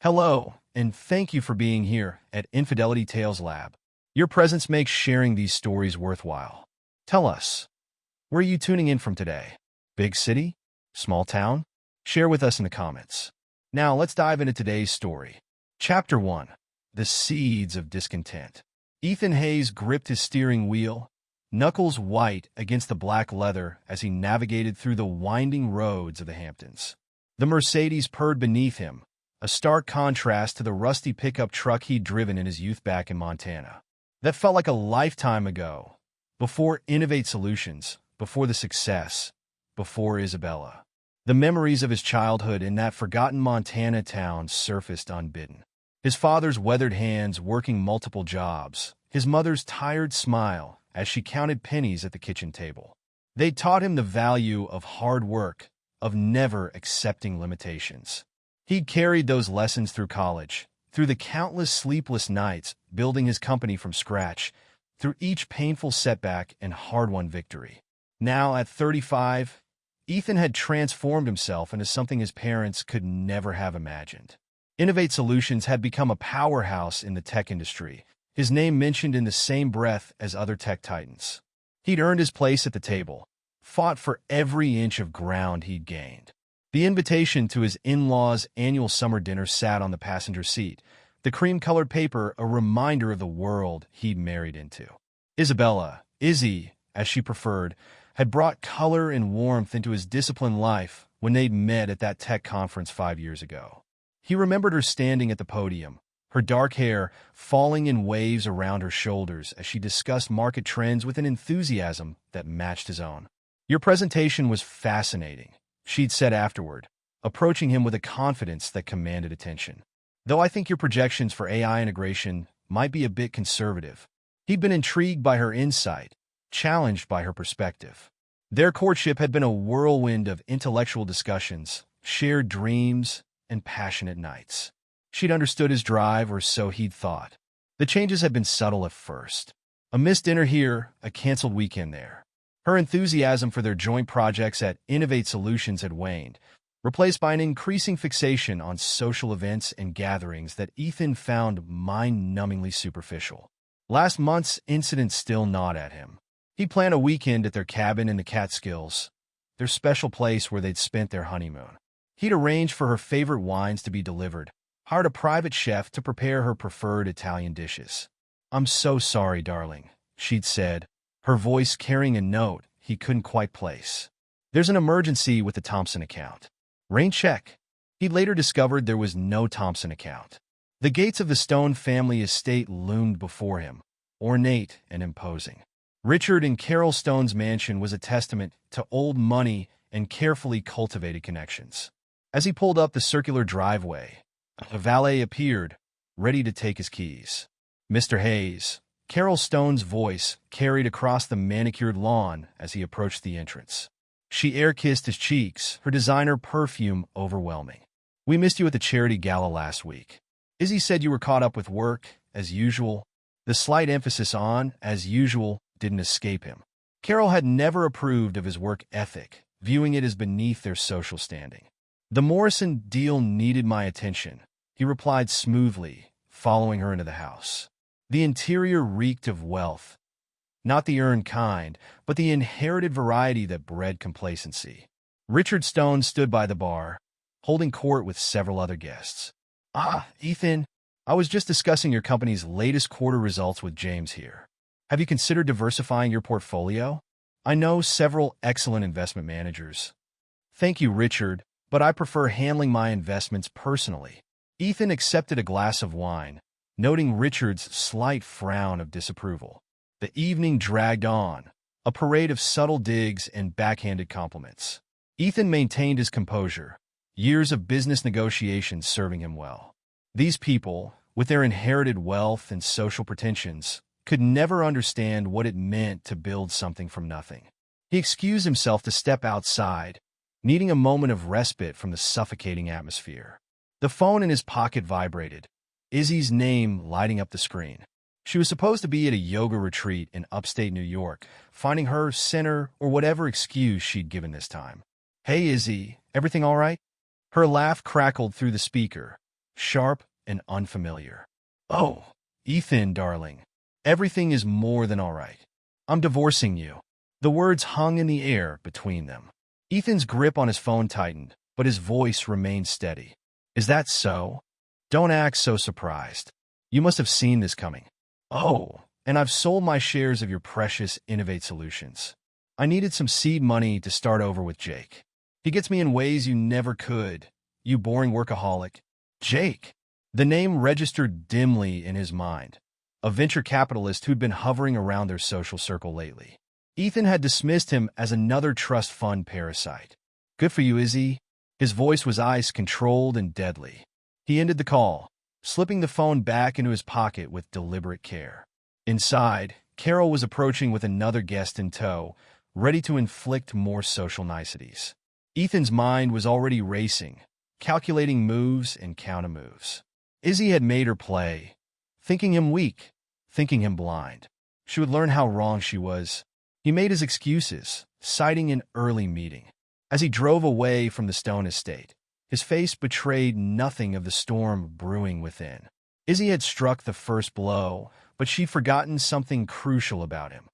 Hello, and thank you for being here at Infidelity Tales Lab. Your presence makes sharing these stories worthwhile. Tell us, where are you tuning in from today? Big city? Small town? Share with us in the comments. Now, let's dive into today's story. Chapter 1. The Seeds of Discontent. Ethan Hayes gripped his steering wheel, knuckles white against the black leather as he navigated through the winding roads of the Hamptons. The Mercedes purred beneath him, a stark contrast to the rusty pickup truck he'd driven in his youth back in Montana. That felt like a lifetime ago, before Innovate Solutions, before the success, before Isabella. The memories of his childhood in that forgotten Montana town surfaced unbidden. His father's weathered hands working multiple jobs, his mother's tired smile as she counted pennies at the kitchen table. They taught him the value of hard work, of never accepting limitations. He'd carried those lessons through college, through the countless sleepless nights building his company from scratch, through each painful setback and hard-won victory. Now, at 35, Ethan had transformed himself into something his parents could never have imagined. Innovate Solutions had become a powerhouse in the tech industry, his name mentioned in the same breath as other tech titans. He'd earned his place at the table, fought for every inch of ground he'd gained. The invitation to his in-laws' annual summer dinner sat on the passenger seat, the cream-colored paper a reminder of the world he'd married into. Isabella, Izzy, as she preferred, had brought color and warmth into his disciplined life when they'd met at that tech conference 5 years ago. He remembered her standing at the podium, her dark hair falling in waves around her shoulders as she discussed market trends with an enthusiasm that matched his own. "Your presentation was fascinating," she'd said afterward, approaching him with a confidence that commanded attention. "Though I think your projections for AI integration might be a bit conservative." He'd been intrigued by her insight, challenged by her perspective. Their courtship had been a whirlwind of intellectual discussions, shared dreams, and passionate nights. She'd understood his drive, or so he'd thought. The changes had been subtle at first. A missed dinner here, a canceled weekend there. Her enthusiasm for their joint projects at Innovate Solutions had waned, replaced by an increasing fixation on social events and gatherings that Ethan found mind-numbingly superficial. Last month's incident still gnawed at him. He'd planned a weekend at their cabin in the Catskills, their special place where they'd spent their honeymoon. He'd arranged for her favorite wines to be delivered, hired a private chef to prepare her preferred Italian dishes. "I'm so sorry, darling," she'd said, her voice carrying a note he couldn't quite place. "There's an emergency with the Thompson account." Rain check. He later discovered there was no Thompson account. The gates of the Stone family estate loomed before him, ornate and imposing. Richard and Carol Stone's mansion was a testament to old money and carefully cultivated connections. As he pulled up the circular driveway, a valet appeared, ready to take his keys. "Mr. Hayes," Carol Stone's voice carried across the manicured lawn as he approached the entrance. She air-kissed his cheeks, her designer perfume overwhelming. "We missed you at the charity gala last week. Izzy said you were caught up with work, as usual." The slight emphasis on "as usual" didn't escape him. Carol had never approved of his work ethic, viewing it as beneath their social standing. "The Morrison deal needed my attention," he replied smoothly, following her into the house. The interior reeked of wealth, not the earned kind, but the inherited variety that bred complacency. Richard Stone stood by the bar, holding court with several other guests. "Ah, Ethan, I was just discussing your company's latest quarter results with James here. Have you considered diversifying your portfolio? I know several excellent investment managers." "Thank you, Richard, but I prefer handling my investments personally." Ethan accepted a glass of wine, noting Richard's slight frown of disapproval. The evening dragged on, a parade of subtle digs and backhanded compliments. Ethan maintained his composure, years of business negotiations serving him well. These people, with their inherited wealth and social pretensions, could never understand what it meant to build something from nothing. He excused himself to step outside, needing a moment of respite from the suffocating atmosphere. The phone in his pocket vibrated, Izzy's name lighting up the screen. She was supposed to be at a yoga retreat in upstate New York, finding her center or whatever excuse she'd given this time. "Hey, Izzy, everything all right?" Her laugh crackled through the speaker, sharp and unfamiliar. "Oh, Ethan, darling, everything is more than all right. I'm divorcing you." The words hung in the air between them. Ethan's grip on his phone tightened, but his voice remained steady. "Is that so? Don't act so surprised. You must have seen this coming." "Oh, and I've sold my shares of your precious Innovate Solutions. I needed some seed money to start over with Jake. He gets me in ways you never could, you boring workaholic." Jake. The name registered dimly in his mind, a venture capitalist who'd been hovering around their social circle lately. Ethan had dismissed him as another trust fund parasite. "Good for you, Izzy." His voice was ice-controlled and deadly. He ended the call, slipping the phone back into his pocket with deliberate care. Inside, Carol was approaching with another guest in tow, ready to inflict more social niceties. Ethan's mind was already racing, calculating moves and counter-moves. Izzy had made her play, thinking him weak, thinking him blind. She would learn how wrong she was. He made his excuses, citing an early meeting. As he drove away from the Stone estate, his face betrayed nothing of the storm brewing within. Izzy had struck the first blow, but she'd forgotten something crucial about him.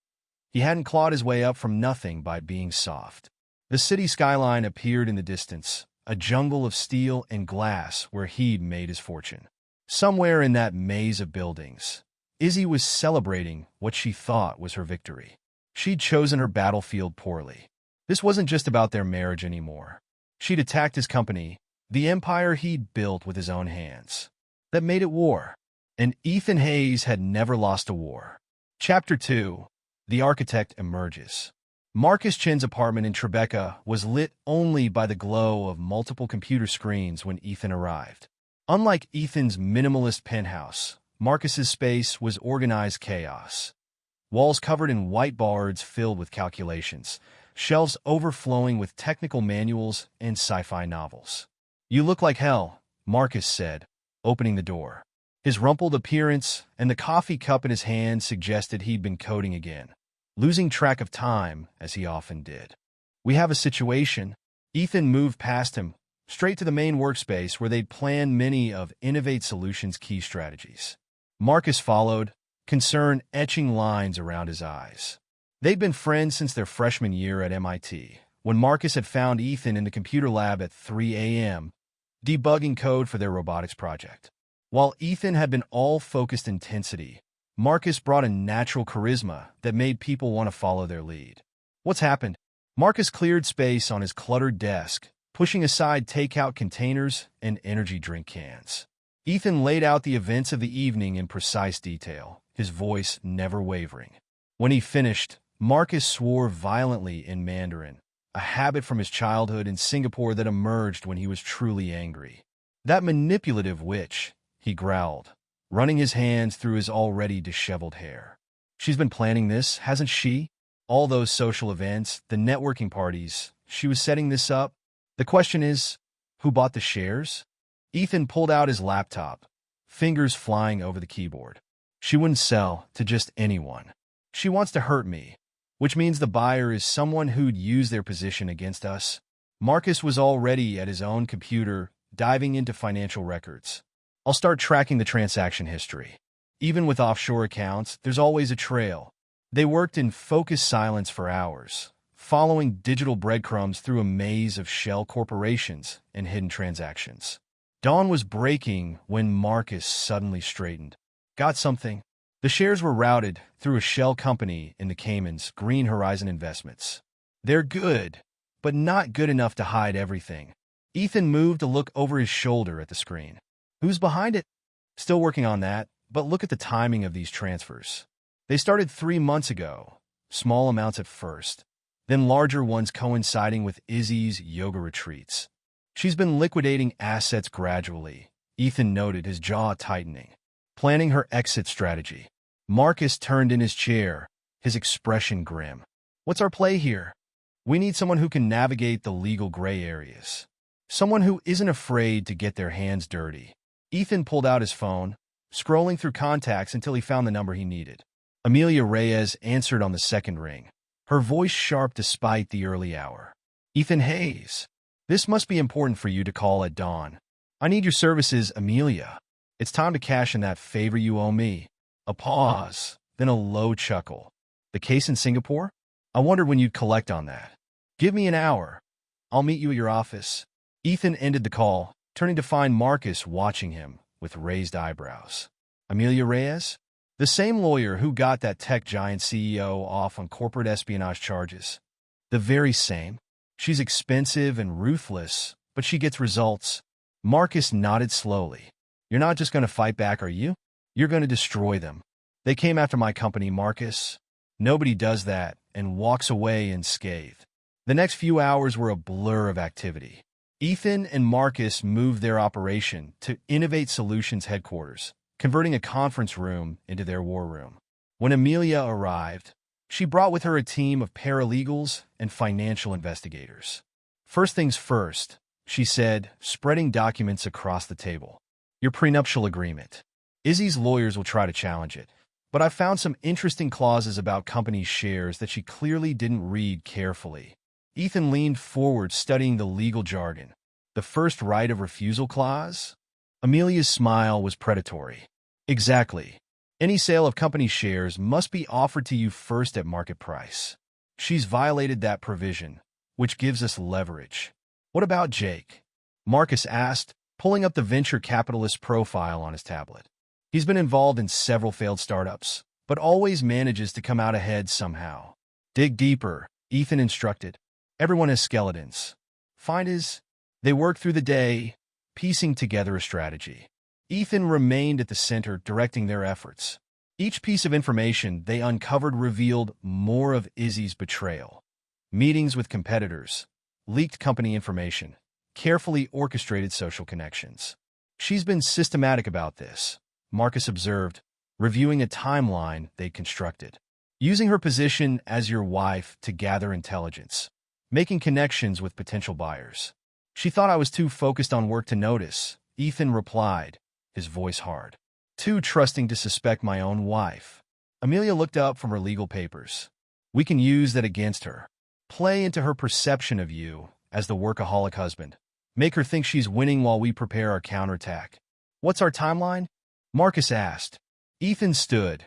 He hadn't clawed his way up from nothing by being soft. The city skyline appeared in the distance, a jungle of steel and glass where he'd made his fortune. Somewhere in that maze of buildings, Izzy was celebrating what she thought was her victory. She'd chosen her battlefield poorly. This wasn't just about their marriage anymore. She'd attacked his company, the empire he'd built with his own hands. That made it war. And Ethan Hayes had never lost a war. Chapter 2. The Architect Emerges. Marcus Chen's apartment in Tribeca was lit only by the glow of multiple computer screens when Ethan arrived. Unlike Ethan's minimalist penthouse, Marcus's space was organized chaos. Walls covered in whiteboards filled with calculations, shelves overflowing with technical manuals and sci-fi novels. "You look like hell," Marcus said, opening the door. His rumpled appearance and the coffee cup in his hand suggested he'd been coding again, losing track of time as he often did. "We have a situation." Ethan moved past him, straight to the main workspace where they'd planned many of Innovate Solutions' key strategies. Marcus followed, concern etching lines around his eyes. They'd been friends since their freshman year at MIT, when Marcus had found Ethan in the computer lab at 3 a.m., debugging code for their robotics project. While Ethan had been all focused intensity, Marcus brought a natural charisma that made people want to follow their lead. "What's happened?" Marcus cleared space on his cluttered desk, pushing aside takeout containers and energy drink cans. Ethan laid out the events of the evening in precise detail, his voice never wavering. When he finished, Marcus swore violently in Mandarin, a habit from his childhood in Singapore that emerged when he was truly angry. "That manipulative witch," he growled, running his hands through his already disheveled hair. "She's been planning this, hasn't she? All those social events, the networking parties, she was setting this up. The question is, who bought the shares?" Ethan pulled out his laptop, fingers flying over the keyboard. "She wouldn't sell to just anyone. She wants to hurt me, which means the buyer is someone who'd use their position against us." Marcus was already at his own computer, diving into financial records. "I'll start tracking the transaction history. Even with offshore accounts, there's always a trail." They worked in focused silence for hours, following digital breadcrumbs through a maze of shell corporations and hidden transactions. Dawn was breaking when Marcus suddenly straightened. "Got something." The shares were routed through a shell company in the Caymans, Green Horizon Investments. "They're good, but not good enough to hide everything." Ethan moved to look over his shoulder at the screen. "Who's behind it?" "Still working on that, but look at the timing of these transfers. They started 3 months ago, small amounts at first, then larger ones coinciding with Izzy's yoga retreats. She's been liquidating assets gradually," Ethan noted, his jaw tightening. "Planning her exit strategy." Marcus turned in his chair, his expression grim. "What's our play here? We need someone who can navigate the legal gray areas. Someone who isn't afraid to get their hands dirty." Ethan pulled out his phone, scrolling through contacts until he found the number he needed. Amelia Reyes answered on the second ring, her voice sharp despite the early hour. "Ethan Hayes. This must be important for you to call at dawn." I need your services, Amelia. It's time to cash in that favor you owe me. A pause, then a low chuckle. The case in Singapore? I wondered when you'd collect on that. Give me an hour. I'll meet you at your office. Ethan ended the call, turning to find Marcus watching him with raised eyebrows. Amelia Reyes? The same lawyer who got that tech giant CEO off on corporate espionage charges. The very same. She's expensive and ruthless, but she gets results. Marcus nodded slowly. You're not just going to fight back, are you? You're going to destroy them. They came after my company, Marcus. Nobody does that and walks away unscathed. The next few hours were a blur of activity. Ethan and Marcus moved their operation to Innovate Solutions headquarters, converting a conference room into their war room. When Amelia arrived, she brought with her a team of paralegals and financial investigators. First things first, she said, spreading documents across the table. Your prenuptial agreement. Izzy's lawyers will try to challenge it, but I found some interesting clauses about company shares that she clearly didn't read carefully. Ethan leaned forward, studying the legal jargon. The first right of refusal clause? Amelia's smile was predatory. Exactly. Any sale of company shares must be offered to you first at market price. She's violated that provision, which gives us leverage. What about Jake? Marcus asked, pulling up the venture capitalist profile on his tablet. He's been involved in several failed startups, but always manages to come out ahead somehow. Dig deeper, Ethan instructed. Everyone has skeletons. Find his. They worked through the day, piecing together a strategy. Ethan remained at the center, directing their efforts. Each piece of information they uncovered revealed more of Izzy's betrayal. Meetings with competitors, leaked company information, carefully orchestrated social connections. She's been systematic about this, Marcus observed, reviewing a timeline they'd constructed. Using her position as your wife to gather intelligence, making connections with potential buyers. She thought I was too focused on work to notice, Ethan replied, his voice hard. Too trusting to suspect my own wife. Amelia looked up from her legal papers. We can use that against her. Play into her perception of you as the workaholic husband. Make her think she's winning while we prepare our counterattack. What's our timeline? Marcus asked. Ethan stood,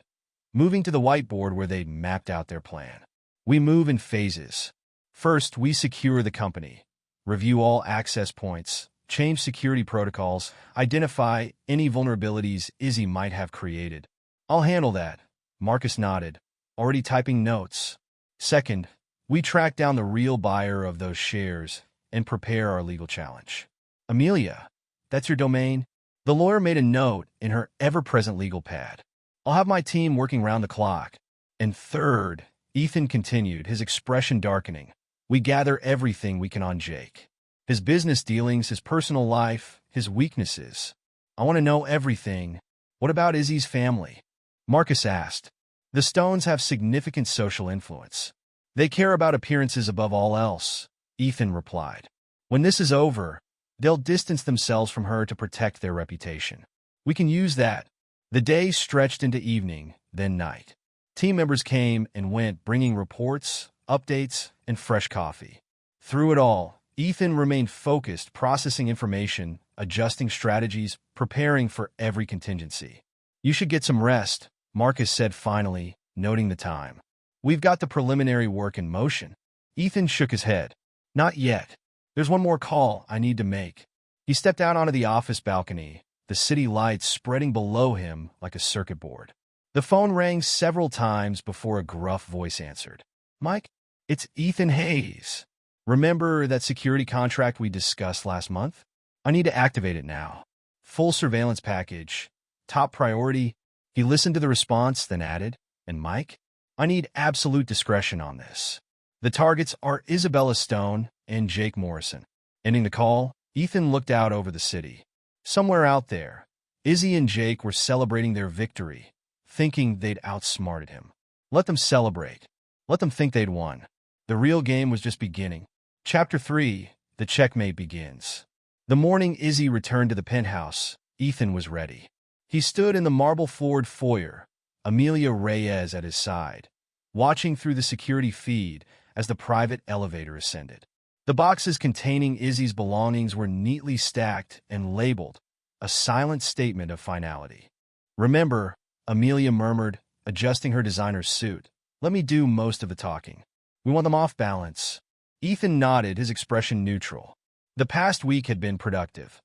moving to the whiteboard where they'd mapped out their plan. We move in phases. First, we secure the company, review all access points, change security protocols, identify any vulnerabilities Izzy might have created. I'll handle that, Marcus nodded, already typing notes. Second, we track down the real buyer of those shares and prepare our legal challenge. Amelia, that's your domain? The lawyer made a note in her ever-present legal pad. I'll have my team working round the clock. And third, Ethan continued, his expression darkening. We gather everything we can on Jake. His business dealings, his personal life, his weaknesses. I want to know everything. What about Izzy's family? Marcus asked. The Stones have significant social influence. They care about appearances above all else, Ethan replied. When this is over, they'll distance themselves from her to protect their reputation. We can use that. The day stretched into evening, then night. Team members came and went, bringing reports, updates, and fresh coffee. Through it all, Ethan remained focused, processing information, adjusting strategies, preparing for every contingency. You should get some rest, Marcus said finally, noting the time. We've got the preliminary work in motion. Ethan shook his head. Not yet. There's one more call I need to make. He stepped out onto the office balcony, the city lights spreading below him like a circuit board. The phone rang several times before a gruff voice answered. Mike, it's Ethan Hayes. Remember that security contract we discussed last month? I need to activate it now. Full surveillance package. Top priority. He listened to the response, then added, and Mike, I need absolute discretion on this. The targets are Isabella Stone and Jake Morrison. Ending the call, Ethan looked out over the city. Somewhere out there, Izzy and Jake were celebrating their victory, thinking they'd outsmarted him. Let them celebrate. Let them think they'd won. The real game was just beginning. Chapter 3, The Checkmate Begins. The morning Izzy returned to the penthouse, Ethan was ready. He stood in the marble-floored foyer, Amelia Reyes at his side, watching through the security feed as the private elevator ascended. The boxes containing Izzy's belongings were neatly stacked and labeled, a silent statement of finality. "Remember," Amelia murmured, adjusting her designer's suit, "let me do most of the talking. We want them off balance." Ethan nodded, his expression neutral. The past week had been productive.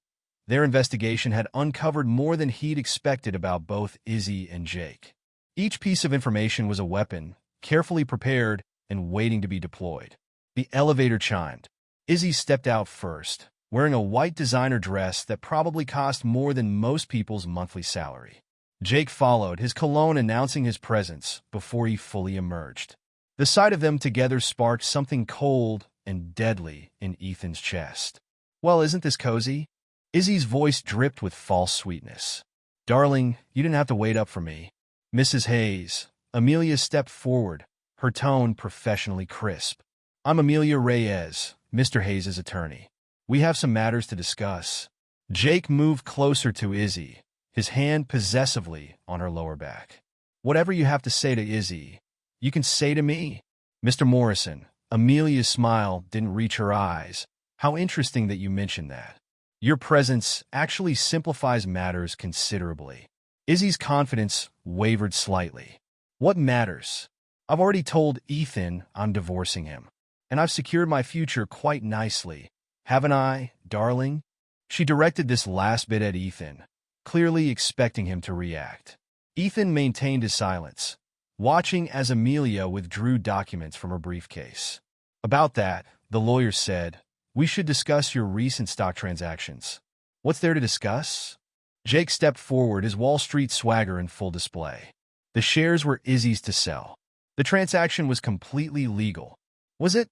Their investigation had uncovered more than he'd expected about both Izzy and Jake. Each piece of information was a weapon, carefully prepared and waiting to be deployed. The elevator chimed. Izzy stepped out first, wearing a white designer dress that probably cost more than most people's monthly salary. Jake followed, his cologne announcing his presence before he fully emerged. The sight of them together sparked something cold and deadly in Ethan's chest. "Well, isn't this cozy?" Izzy's voice dripped with false sweetness. "Darling, you didn't have to wait up for me." "Mrs. Hayes." Amelia stepped forward, her tone professionally crisp. "I'm Amelia Reyes, Mr. Hayes' attorney. We have some matters to discuss." Jake moved closer to Izzy, his hand possessively on her lower back. "Whatever you have to say to Izzy, you can say to me." "Mr. Morrison." Amelia's smile didn't reach her eyes. "How interesting that you mentioned that. Your presence actually simplifies matters considerably." Izzy's confidence wavered slightly. "What matters? I've already told Ethan I'm divorcing him, and I've secured my future quite nicely. Haven't I, darling?" She directed this last bit at Ethan, clearly expecting him to react. Ethan maintained his silence, watching as Amelia withdrew documents from her briefcase. "About that," the lawyer said, "we should discuss your recent stock transactions." "What's there to discuss?" Jake stepped forward, his Wall Street swagger in full display. The shares were Izzy's to sell. The transaction was completely legal. "Was it?"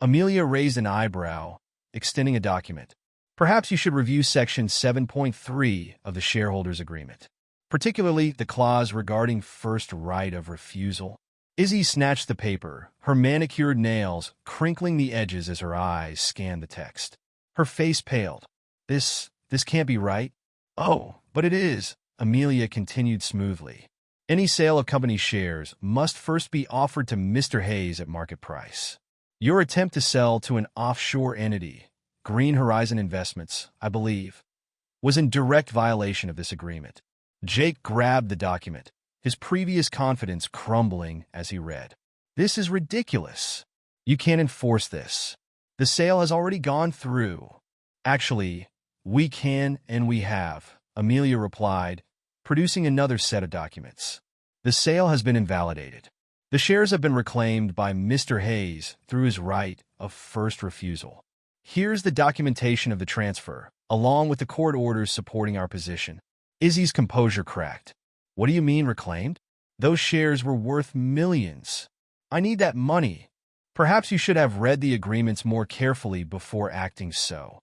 Amelia raised an eyebrow, extending a document. "Perhaps you should review Section 7.3 of the shareholders' agreement, particularly the clause regarding first right of refusal." Izzy snatched the paper, her manicured nails crinkling the edges as her eyes scanned the text. Her face paled. This can't be right." "Oh, but it is," Amelia continued smoothly. "Any sale of company shares must first be offered to Mr. Hayes at market price. Your attempt to sell to an offshore entity, Green Horizon Investments, I believe, was in direct violation of this agreement." Jake grabbed the document, his previous confidence crumbling as he read. "This is ridiculous. You can't enforce this. The sale has already gone through." "Actually, we can and we have," Amelia replied, producing another set of documents. "The sale has been invalidated. The shares have been reclaimed by Mr. Hayes through his right of first refusal. Here's the documentation of the transfer, along with the court orders supporting our position." Izzy's composure cracked. "What do you mean reclaimed? Those shares were worth millions. I need that money. Perhaps you should have read the agreements more carefully before acting so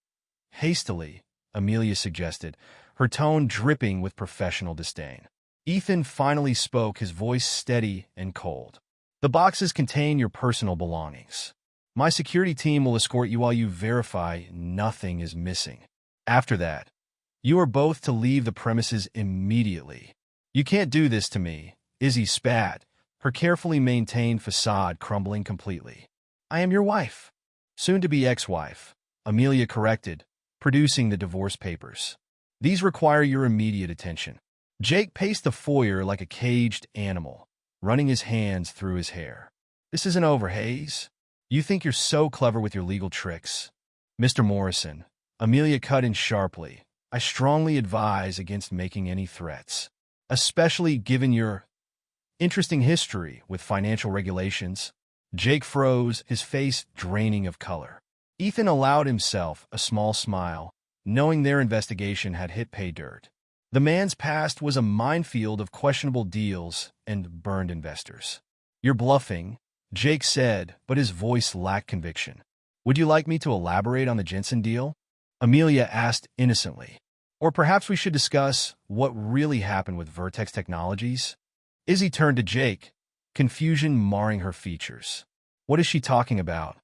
hastily," Amelia suggested, her tone dripping with professional disdain. Ethan finally spoke, his voice steady and cold. "The boxes contain your personal belongings. My security team will escort you while you verify nothing is missing. After that, you are both to leave the premises immediately." "You can't do this to me," Izzy spat, her carefully maintained facade crumbling completely. "I am your wife." "Soon-to-be ex-wife," Amelia corrected, producing the divorce papers. "These require your immediate attention." Jake paced the foyer like a caged animal, running his hands through his hair. "This isn't over, Hayes. You think you're so clever with your legal tricks." "Mr. Morrison," Amelia cut in sharply, "I strongly advise against making any threats, especially given your interesting history with financial regulations." Jake froze, his face draining of color. Ethan allowed himself a small smile, knowing their investigation had hit pay dirt. The man's past was a minefield of questionable deals and burned investors. "You're bluffing," Jake said, but his voice lacked conviction. "Would you like me to elaborate on the Jensen deal?" Amelia asked innocently. "Or perhaps we should discuss what really happened with Vertex Technologies?" Izzy turned to Jake, confusion marring her features. "What is she talking about?"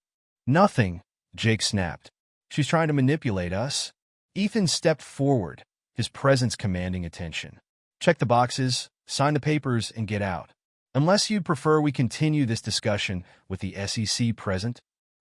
"Nothing," Jake snapped. "She's trying to manipulate us." Ethan stepped forward, his presence commanding attention. "Check the boxes, sign the papers, and get out. Unless you'd prefer we continue this discussion with the SEC present."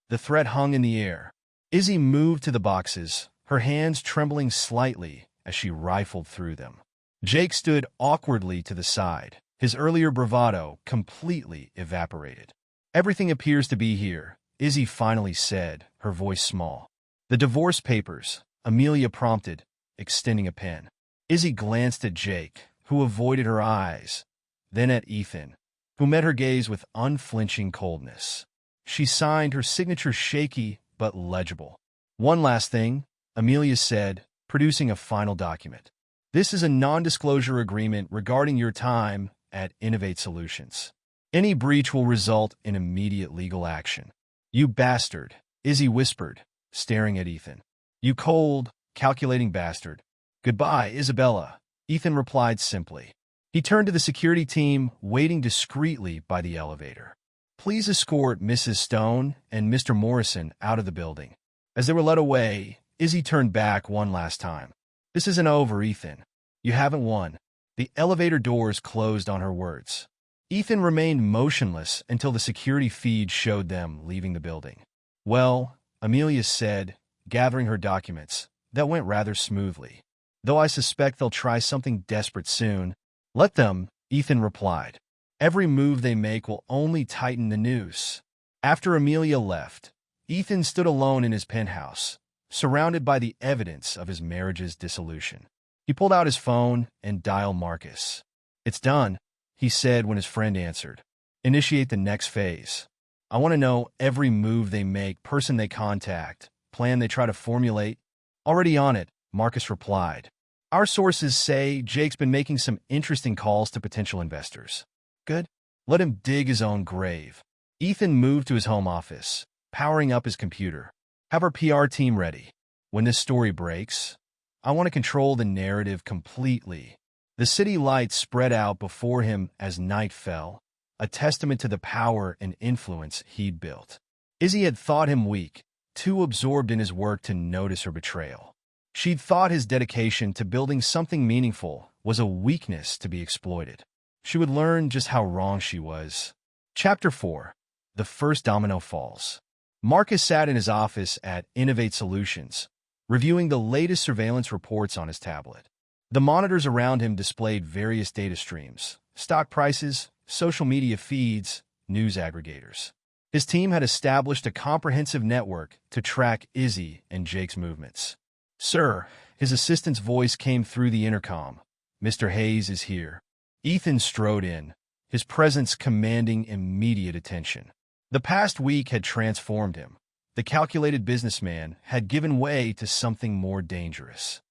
The threat hung in the air, Izzy moved to the boxes, her hands trembling slightly as she rifled through them. Jake stood awkwardly to the side, his earlier bravado completely evaporated. "Everything appears to be here," Izzy finally said, her voice small. "The divorce papers," Amelia prompted, extending a pen. Izzy glanced at Jake, who avoided her eyes, then at Ethan, who met her gaze with unflinching coldness. She signed, her signature shaky but legible. "One last thing," Amelia said, producing a final document. "This is a non-disclosure agreement regarding your time at Innovate Solutions. Any breach will result in immediate legal action." "You bastard," Izzy whispered, staring at Ethan. "You cold, calculating bastard." "Goodbye, Isabella," Ethan replied simply. He turned to the security team waiting discreetly by the elevator. "Please escort Mrs. Stone and Mr. Morrison out of the building." As they were led away, Izzy turned back one last time. "This isn't over, Ethan. You haven't won." The elevator doors closed on her words. Ethan remained motionless until the security feed showed them leaving the building. "Well," Amelia said, gathering her documents, "that went rather smoothly. Though I suspect they'll try something desperate soon." "Let them," Ethan replied. "Every move they make will only tighten the noose." After Amelia left, Ethan stood alone in his penthouse, surrounded by the evidence of his marriage's dissolution. He pulled out his phone and dialed Marcus. "It's done," he said when his friend answered. "Initiate the next phase. I want to know every move they make, person they contact, plan they try to formulate." "Already on it," Marcus replied. "Our sources say Jake's been making some interesting calls to potential investors." "Good. Let him dig his own grave." Ethan moved to his home office, powering up his computer. "Have our PR team ready. When this story breaks, I want to control the narrative completely." The city lights spread out before him as night fell, a testament to the power and influence he'd built. Izzy had thought him weak, too absorbed in his work to notice her betrayal. She'd thought his dedication to building something meaningful was a weakness to be exploited. She would learn just how wrong she was. Chapter 4. The First Domino Falls. Marcus sat in his office at Innovate Solutions, reviewing the latest surveillance reports on his tablet. The monitors around him displayed various data streams, stock prices, social media feeds, news aggregators. His team had established a comprehensive network to track Izzy and Jake's movements. "Sir," his assistant's voice came through the intercom. "Mr. Hayes is here." Ethan strode in, his presence commanding immediate attention. The past week had transformed him. The calculated businessman had given way to something more dangerous.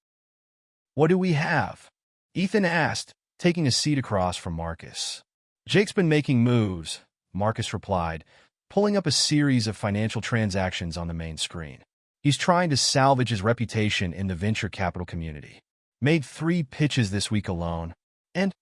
"What do we have?" Ethan asked, taking a seat across from Marcus. "Jake's been making moves," Marcus replied, pulling up a series of financial transactions on the main screen. "He's trying to salvage his reputation in the venture capital community. Made 3 pitches this week alone, and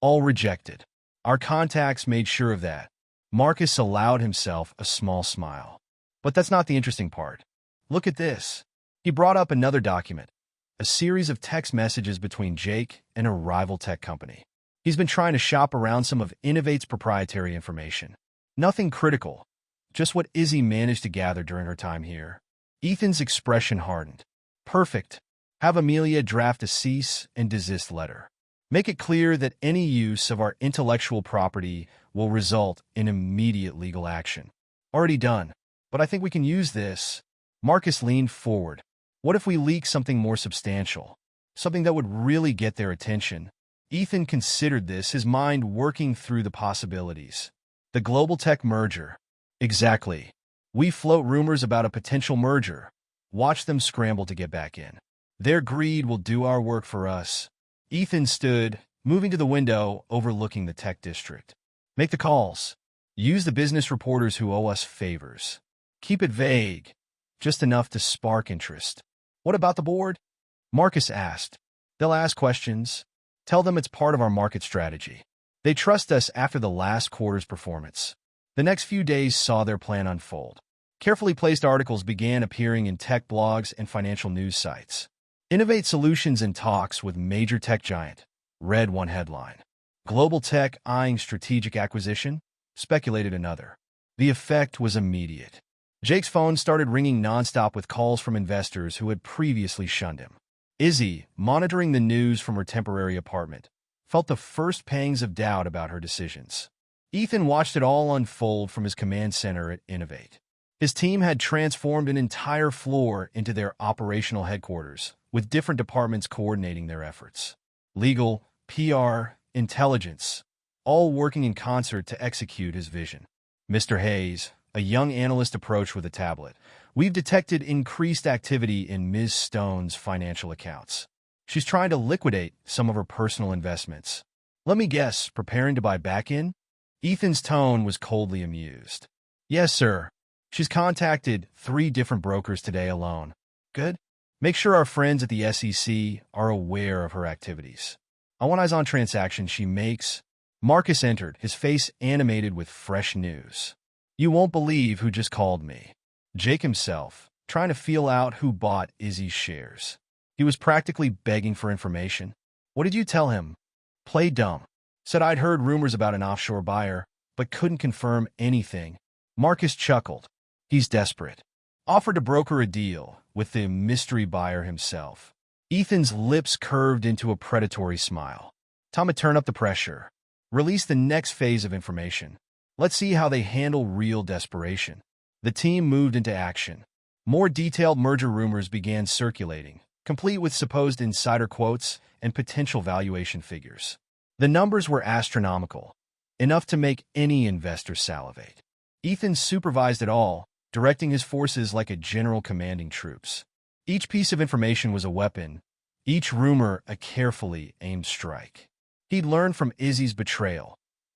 all rejected. Our contacts made sure of that." Marcus allowed himself a small smile. "But that's not the interesting part. Look at this." He brought up another document, a series of text messages between Jake and a rival tech company. He's been trying to shop around some of Innovate's proprietary information. Nothing critical, just what Izzy managed to gather during her time here. Ethan's expression hardened. "Perfect. Have Amelia draft a cease and desist letter. Make it clear that any use of our intellectual property will result in immediate legal action." "Already done. But I think we can use this." Marcus leaned forward. "What if we leak something more substantial? Something that would really get their attention?" Ethan considered this, his mind working through the possibilities. The global tech merger. Exactly. We float rumors about a potential merger. Watch them scramble to get back in. Their greed will do our work for us. Ethan stood, moving to the window overlooking the tech district. "Make the calls. Use the business reporters who owe us favors. Keep it vague, just enough to spark interest." "What about the board?" Marcus asked. "They'll ask questions. Tell them it's part of our market strategy. They trust us after the last quarter's performance." The next few days saw their plan unfold. Carefully placed articles began appearing in tech blogs and financial news sites. "Innovate Solutions in talks with major tech giant," read one headline. "Global tech eyeing strategic acquisition," speculated another. The effect was immediate. Jake's phone started ringing nonstop with calls from investors who had previously shunned him. Izzy, monitoring the news from her temporary apartment, felt the first pangs of doubt about her decisions. Ethan watched it all unfold from his command center at Innovate. His team had transformed an entire floor into their operational headquarters, with different departments coordinating their efforts. Legal, PR, intelligence, all working in concert to execute his vision. Mr. Hayes, a young analyst, approached with a tablet. We've detected increased activity in Ms. Stone's financial accounts. She's trying to liquidate some of her personal investments. Let me guess, preparing to buy back in? Ethan's tone was coldly amused. Yes, sir. She's contacted 3 different brokers today alone. Good. Make sure our friends at the SEC are aware of her activities. I want eyes on transactions she makes. Marcus entered, his face animated with fresh news. You won't believe who just called me. Jake himself, trying to feel out who bought Izzy's shares. He was practically begging for information. What did you tell him? Play dumb. Said I'd heard rumors about an offshore buyer, but couldn't confirm anything. Marcus chuckled. He's desperate. Offered to broker a deal with the mystery buyer himself. Ethan's lips curved into a predatory smile. Time to turn up the pressure. Release the next phase of information. Let's see how they handle real desperation. The team moved into action. More detailed merger rumors began circulating, complete with supposed insider quotes and potential valuation figures. The numbers were astronomical, enough to make any investor salivate. Ethan supervised it all, directing his forces like a general commanding troops. Each piece of information was a weapon, each rumor a carefully aimed strike. He'd learned from Izzy's betrayal,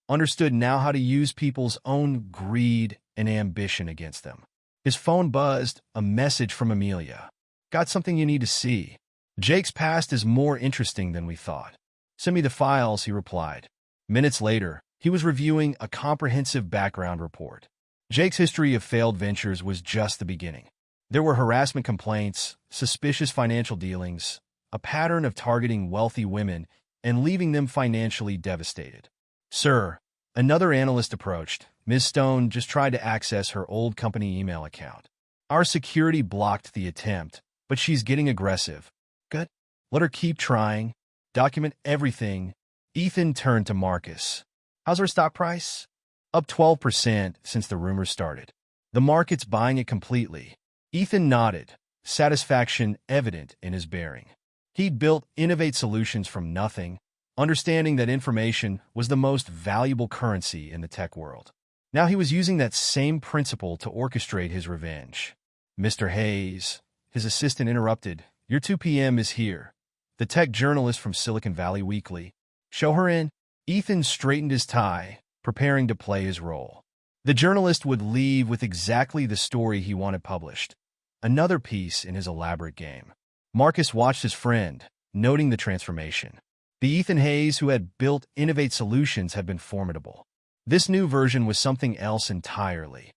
understood now how to use people's own greed and ambition against them. His phone buzzed, a message from Amelia. Got something you need to see. Jake's past is more interesting than we thought. Send me the files, he replied. Minutes later, he was reviewing a comprehensive background report. Jake's history of failed ventures was just the beginning. There were harassment complaints, suspicious financial dealings, a pattern of targeting wealthy women and leaving them financially devastated. Sir, another analyst approached. Ms. Stone just tried to access her old company email account. Our security blocked the attempt, but she's getting aggressive. Good. Let her keep trying. Document everything. Ethan turned to Marcus. How's our stock price? Up 12% since the rumors started. The market's buying it completely. Ethan nodded, satisfaction evident in his bearing. He'd built Innovate Solutions from nothing, understanding that information was the most valuable currency in the tech world. Now he was using that same principle to orchestrate his revenge. Mr. Hayes, his assistant interrupted. Your 2 p.m. is here. The tech journalist from Silicon Valley Weekly. Show her in. Ethan straightened his tie, preparing to play his role. The journalist would leave with exactly the story he wanted published. Another piece in his elaborate game. Marcus watched his friend, noting the transformation. The Ethan Hayes who had built Innovate Solutions had been formidable. This new version was something else entirely.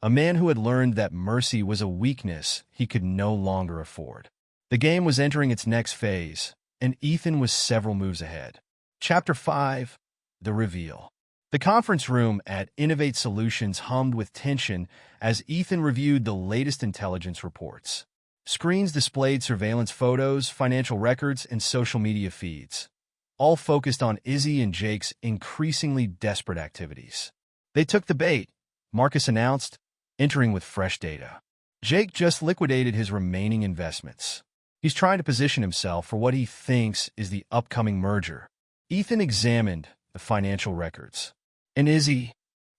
A man who had learned that mercy was a weakness he could no longer afford. The game was entering its next phase, and Ethan was several moves ahead. Chapter 5. The Reveal. The conference room at Innovate Solutions hummed with tension as Ethan reviewed the latest intelligence reports. Screens displayed surveillance photos, financial records, and social media feeds, all focused on Izzy and Jake's increasingly desperate activities. They took the bait, Marcus announced, entering with fresh data. Jake just liquidated his remaining investments. He's trying to position himself for what he thinks is the upcoming merger. Ethan examined the financial records. And Izzy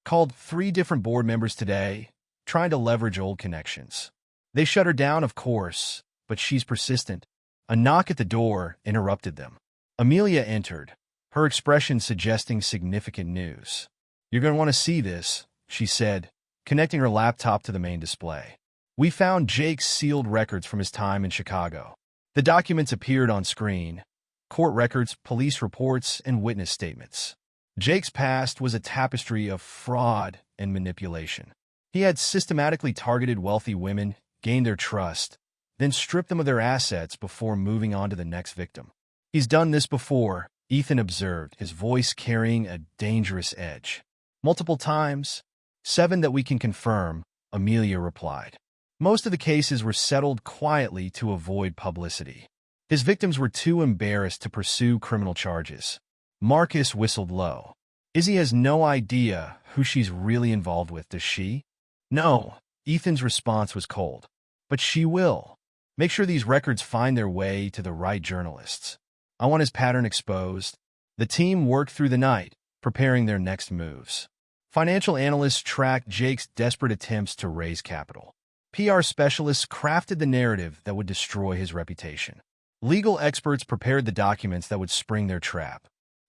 called 3 different board members today, trying to leverage old connections. They shut her down, of course, but she's persistent. A knock at the door interrupted them. Amelia entered, her expression suggesting significant news. You're going to want to see this, she said, connecting her laptop to the main display. We found Jake's sealed records from his time in Chicago. The documents appeared on screen: court records, police reports, and witness statements. Jake's past was a tapestry of fraud and manipulation. He had systematically targeted wealthy women, gained their trust, then stripped them of their assets before moving on to the next victim. He's done this before, Ethan observed, his voice carrying a dangerous edge. Multiple times. 7 that we can confirm, Amelia replied. Most of the cases were settled quietly to avoid publicity. His victims were too embarrassed to pursue criminal charges. Marcus whistled low. Izzy has no idea who she's really involved with, does she? No. Ethan's response was cold. But she will. Make sure these records find their way to the right journalists. I want his pattern exposed. The team worked through the night, preparing their next moves. Financial analysts tracked Jake's desperate attempts to raise capital. PR specialists crafted the narrative that would destroy his reputation. Legal experts prepared the documents that would spring their trap.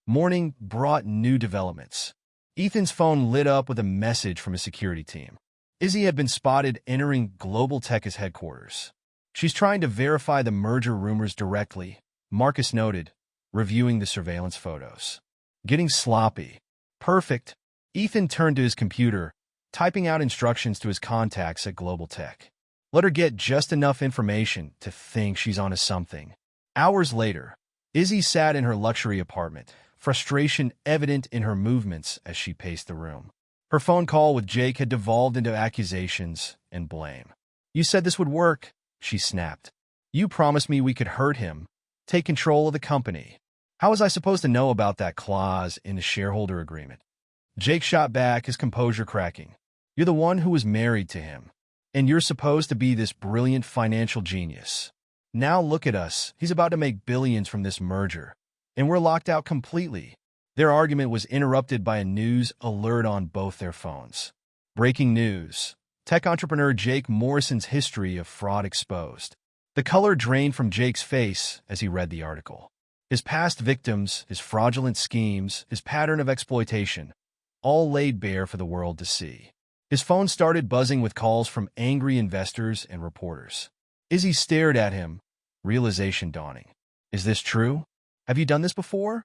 Morning brought new developments. Ethan's phone lit up with a message from his security team. Izzy had been spotted entering Global Tech's headquarters. She's trying to verify the merger rumors directly, Marcus noted, reviewing the surveillance photos. Getting sloppy. Perfect. Ethan turned to his computer, typing out instructions to his contacts at Global Tech. Let her get just enough information to think she's onto something. Hours later, Izzy sat in her luxury apartment, frustration evident in her movements as she paced the room. Her phone call with Jake had devolved into accusations and blame. You said this would work, she snapped. You promised me we could hurt him, take control of the company. How was I supposed to know about that clause in the shareholder agreement? Jake shot back, his composure cracking. You're the one who was married to him, and you're supposed to be this brilliant financial genius. Now look at us. He's about to make billions from this merger, and we're locked out completely. Their argument was interrupted by a news alert on both their phones. Breaking news. Tech entrepreneur Jake Morrison's history of fraud exposed. The color drained from Jake's face as he read the article. His past victims, his fraudulent schemes, his pattern of exploitation, all laid bare for the world to see. His phone started buzzing with calls from angry investors and reporters. Izzy stared at him, realization dawning. Is this true? Have you done this before?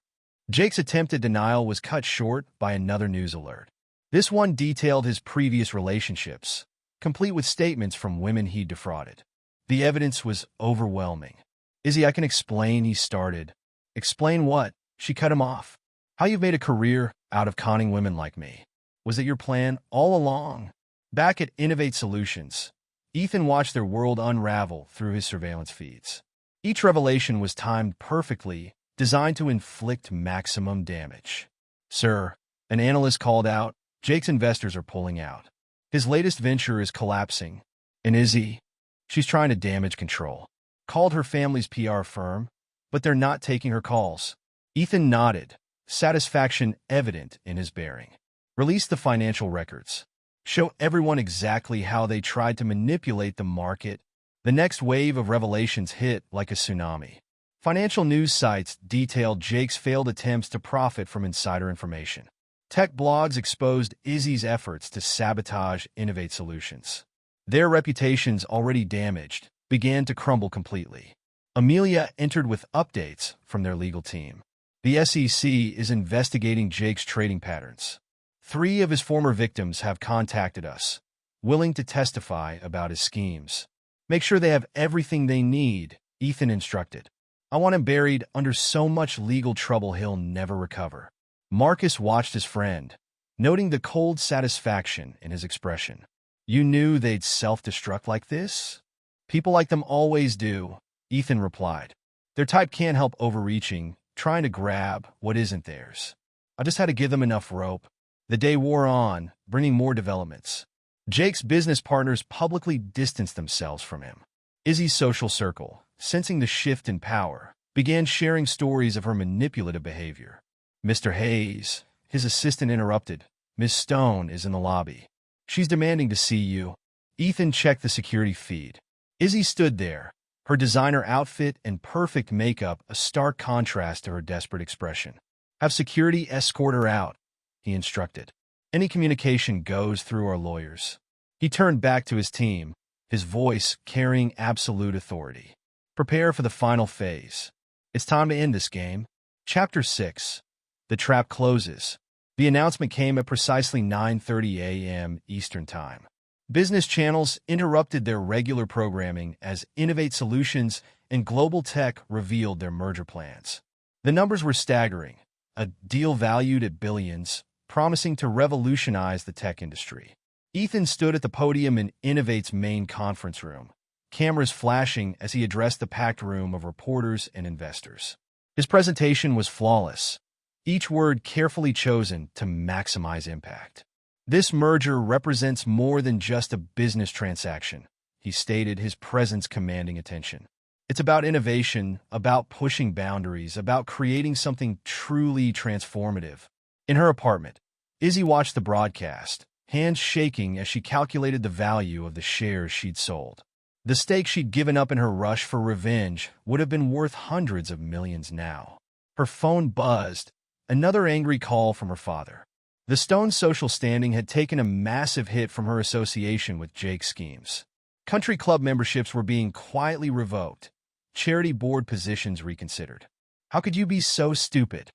Jake's attempt at denial was cut short by another news alert. This one detailed his previous relationships, complete with statements from women he'd defrauded. The evidence was overwhelming. Izzy, I can explain, he started. Explain what? She cut him off. How you've made a career out of conning women like me. Was it your plan all along? Back at Innovate Solutions, Ethan watched their world unravel through his surveillance feeds. Each revelation was timed perfectly, designed to inflict maximum damage. Sir, an analyst called out, Jake's investors are pulling out. His latest venture is collapsing. And Izzy, she's trying to damage control. Called her family's PR firm, but they're not taking her calls. Ethan nodded, satisfaction evident in his bearing. Release the financial records. Show everyone exactly how they tried to manipulate the market. The next wave of revelations hit like a tsunami. Financial news sites detailed Jake's failed attempts to profit from insider information. Tech blogs exposed Izzy's efforts to sabotage Innovate Solutions. Their reputations, already damaged, began to crumble completely. Amelia entered with updates from their legal team. The SEC is investigating Jake's trading patterns. 3 of his former victims have contacted us, willing to testify about his schemes. Make sure they have everything they need, Ethan instructed. I want him buried under so much legal trouble he'll never recover. Marcus watched his friend, noting the cold satisfaction in his expression. You knew they'd self-destruct like this? People like them always do, Ethan replied. Their type can't help overreaching, trying to grab what isn't theirs. I just had to give them enough rope. The day wore on, bringing more developments. Jake's business partners publicly distanced themselves from him. Izzy's social circle, sensing the shift in power, began sharing stories of her manipulative behavior. Mr. Hayes, his assistant, interrupted. Miss Stone is in the lobby. She's demanding to see you. Ethan checked the security feed. Izzy stood there, her designer outfit and perfect makeup a stark contrast to her desperate expression. Have security escort her out, he instructed. Any communication goes through our lawyers. He turned back to his team, his voice carrying absolute authority. Prepare for the final phase. It's time to end this game. Chapter 6. The trap closes. The announcement came at precisely 9:30 a.m. Eastern Time. Business channels interrupted their regular programming as Innovate Solutions and Global Tech revealed their merger plans. The numbers were staggering, a deal valued at billions, promising to revolutionize the tech industry. Ethan stood at the podium in Innovate's main conference room, cameras flashing as he addressed the packed room of reporters and investors. His presentation was flawless, each word carefully chosen to maximize impact. This merger represents more than just a business transaction, he stated, his presence commanding attention. It's about innovation, about pushing boundaries, about creating something truly transformative. In her apartment, Izzy watched the broadcast, hands shaking as she calculated the value of the shares she'd sold. The stake she'd given up in her rush for revenge would have been worth hundreds of millions now. Her phone buzzed, another angry call from her father. The Stones' social standing had taken a massive hit from her association with Jake's schemes. Country club memberships were being quietly revoked, charity board positions reconsidered. How could you be so stupid?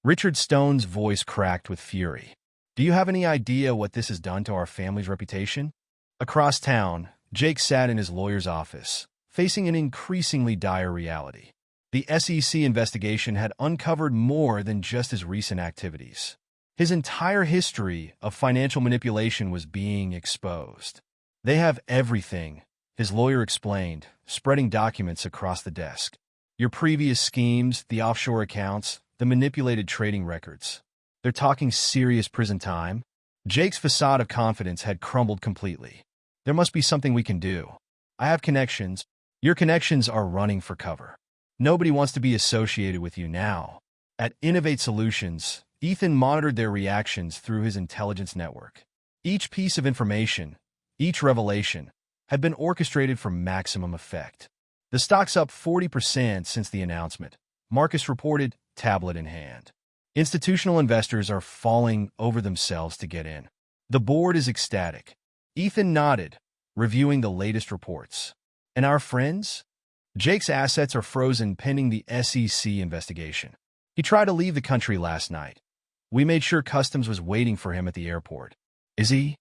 Richard Stone's voice cracked with fury. Do you have any idea what this has done to our family's reputation? Across town, Jake sat in his lawyer's office, facing an increasingly dire reality. The SEC investigation had uncovered more than just his recent activities. His entire history of financial manipulation was being exposed. They have everything, his lawyer explained, spreading documents across the desk. Your previous schemes, the offshore accounts, the manipulated trading records. They're talking serious prison time. Jake's facade of confidence had crumbled completely. There must be something we can do. I have connections. Your connections are running for cover. Nobody wants to be associated with you now. At Innovate Solutions, Ethan monitored their reactions through his intelligence network. Each piece of information, each revelation, had been orchestrated for maximum effect. The stock's up 40% since the announcement, Marcus reported, tablet in hand. Institutional investors are falling over themselves to get in. The board is ecstatic. Ethan nodded, reviewing the latest reports. And our friends? Jake's assets are frozen pending the SEC investigation. He tried to leave the country last night. We made sure customs was waiting for him at the airport. Is he?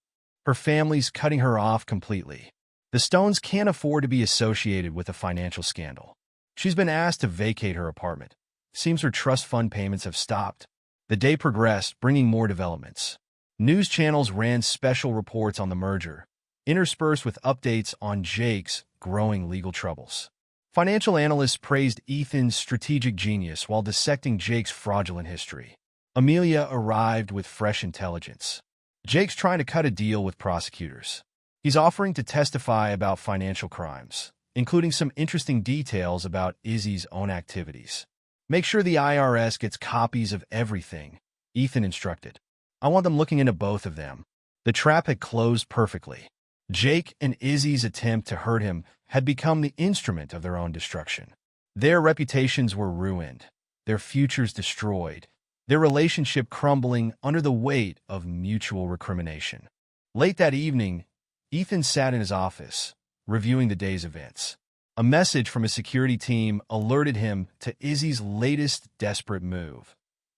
Her family's cutting her off completely. The Stones can't afford to be associated with a financial scandal. She's been asked to vacate her apartment. Seems her trust fund payments have stopped. The day progressed, bringing more developments. News channels ran special reports on the merger, interspersed with updates on Jake's growing legal troubles. Financial analysts praised Ethan's strategic genius while dissecting Jake's fraudulent history. Amelia arrived with fresh intelligence. Jake's trying to cut a deal with prosecutors. He's offering to testify about financial crimes, including some interesting details about Izzy's own activities. Make sure the IRS gets copies of everything, Ethan instructed. I want them looking into both of them. The trap had closed perfectly. Jake and Izzy's attempt to hurt him had become the instrument of their own destruction. Their reputations were ruined, their futures destroyed, their relationship crumbling under the weight of mutual recrimination. Late that evening, Ethan sat in his office, reviewing the day's events. A message from his security team alerted him to Izzy's latest desperate move.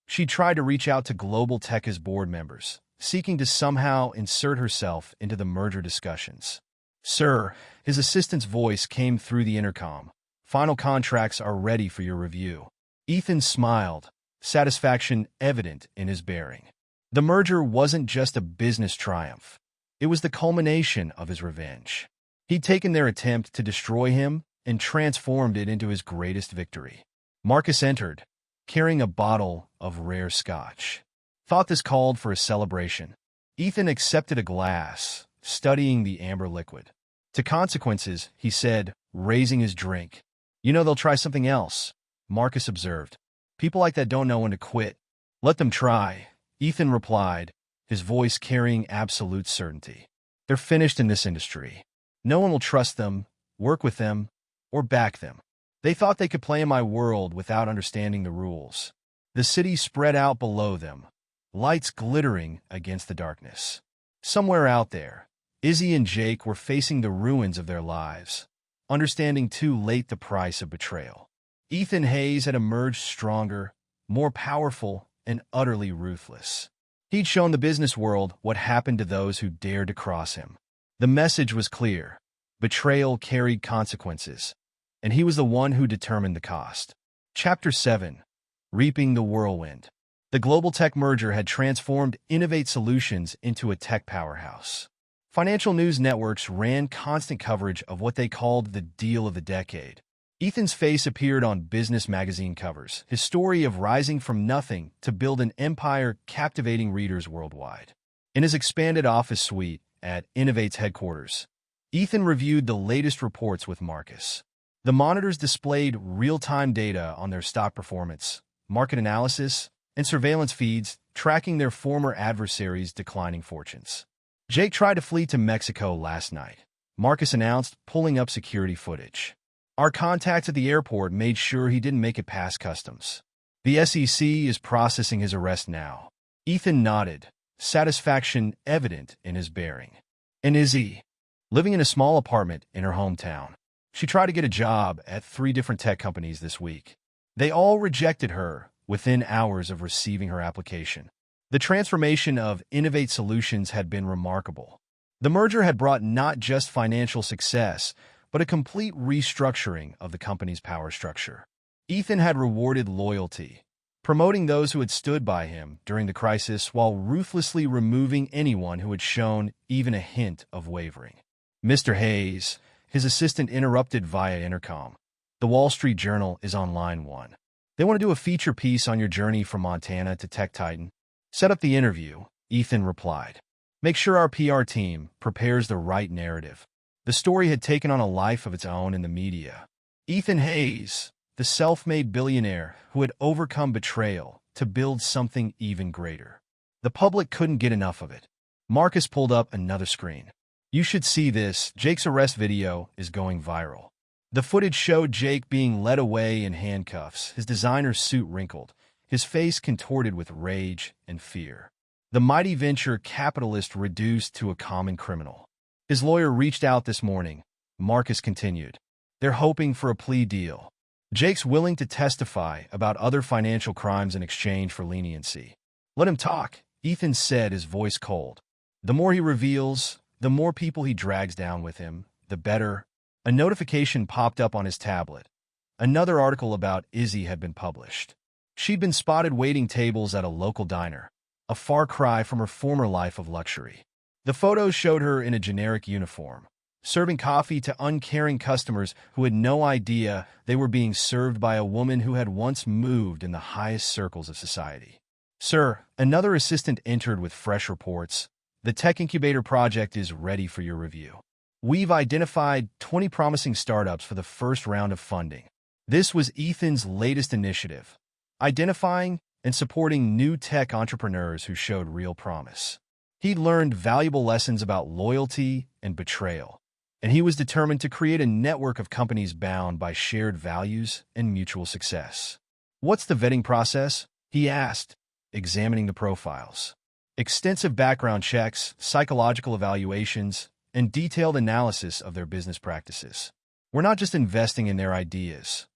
She tried to reach out to Global Tech's board members, seeking to somehow insert herself into the merger discussions. Sir, his assistant's voice came through the intercom. Final contracts are ready for your review. Ethan smiled, satisfaction evident in his bearing. The merger wasn't just a business triumph. It was the culmination of his revenge. He'd taken their attempt to destroy him and transformed it into his greatest victory. Marcus entered, carrying a bottle of rare scotch. Thought this called for a celebration. Ethan accepted a glass, studying the amber liquid. To consequences, he said, raising his drink. You know they'll try something else, Marcus observed. People like that don't know when to quit. Let them try, Ethan replied, his voice carrying absolute certainty. They're finished in this industry. No one will trust them, work with them, or back them. They thought they could play in my world without understanding the rules. The city spread out below them, lights glittering against the darkness. Somewhere out there, Izzy and Jake were facing the ruins of their lives, understanding too late the price of betrayal. Ethan Hayes had emerged stronger, more powerful, and utterly ruthless. He'd shown the business world what happened to those who dared to cross him. The message was clear. Betrayal carried consequences, and he was the one who determined the cost. Chapter 7. Reaping the Whirlwind. The Global Tech merger had transformed Innovate Solutions into a tech powerhouse. Financial news networks ran constant coverage of what they called the deal of the decade. Ethan's face appeared on business magazine covers, his story of rising from nothing to build an empire captivating readers worldwide. In his expanded office suite at Innovate's headquarters, Ethan reviewed the latest reports with Marcus. The monitors displayed real-time data on their stock performance, market analysis, and surveillance feeds, tracking their former adversaries' declining fortunes. Jake tried to flee to Mexico last night, Marcus announced, pulling up security footage. Our contacts at the airport made sure he didn't make it past customs. The SEC is processing his arrest now. Ethan nodded, satisfaction evident in his bearing. And Izzy, living in a small apartment in her hometown. She tried to get a job at 3 different tech companies this week. They all rejected her within hours of receiving her application. The transformation of Innovate Solutions had been remarkable. The merger had brought not just financial success, but a complete restructuring of the company's power structure. Ethan had rewarded loyalty, promoting those who had stood by him during the crisis while ruthlessly removing anyone who had shown even a hint of wavering. Mr. Hayes, his assistant, interrupted via intercom. The Wall Street Journal is on line 1. They want to do a feature piece on your journey from Montana to Tech Titan. Set up the interview, Ethan replied. Make sure our PR team prepares the right narrative. The story had taken on a life of its own in the media. Ethan Hayes, the self-made billionaire who had overcome betrayal to build something even greater. The public couldn't get enough of it. Marcus pulled up another screen. You should see this. Jake's arrest video is going viral. The footage showed Jake being led away in handcuffs, his designer suit wrinkled, his face contorted with rage and fear. The mighty venture capitalist reduced to a common criminal. His lawyer reached out this morning, Marcus continued. They're hoping for a plea deal. Jake's willing to testify about other financial crimes in exchange for leniency. Let him talk, Ethan said, his voice cold. The more he reveals, the more people he drags down with him, the better. A notification popped up on his tablet. Another article about Izzy had been published. She'd been spotted waiting tables at a local diner, a far cry from her former life of luxury. The photos showed her in a generic uniform, serving coffee to uncaring customers who had no idea they were being served by a woman who had once moved in the highest circles of society. Sir, another assistant entered with fresh reports. The Tech Incubator project is ready for your review. We've identified 20 promising startups for the first round of funding. This was Ethan's latest initiative, identifying and supporting new tech entrepreneurs who showed real promise. He'd learned valuable lessons about loyalty and betrayal, and he was determined to create a network of companies bound by shared values and mutual success. What's the vetting process? He asked, examining the profiles. Extensive background checks, psychological evaluations, and detailed analysis of their business practices. We're not just investing in their ideas.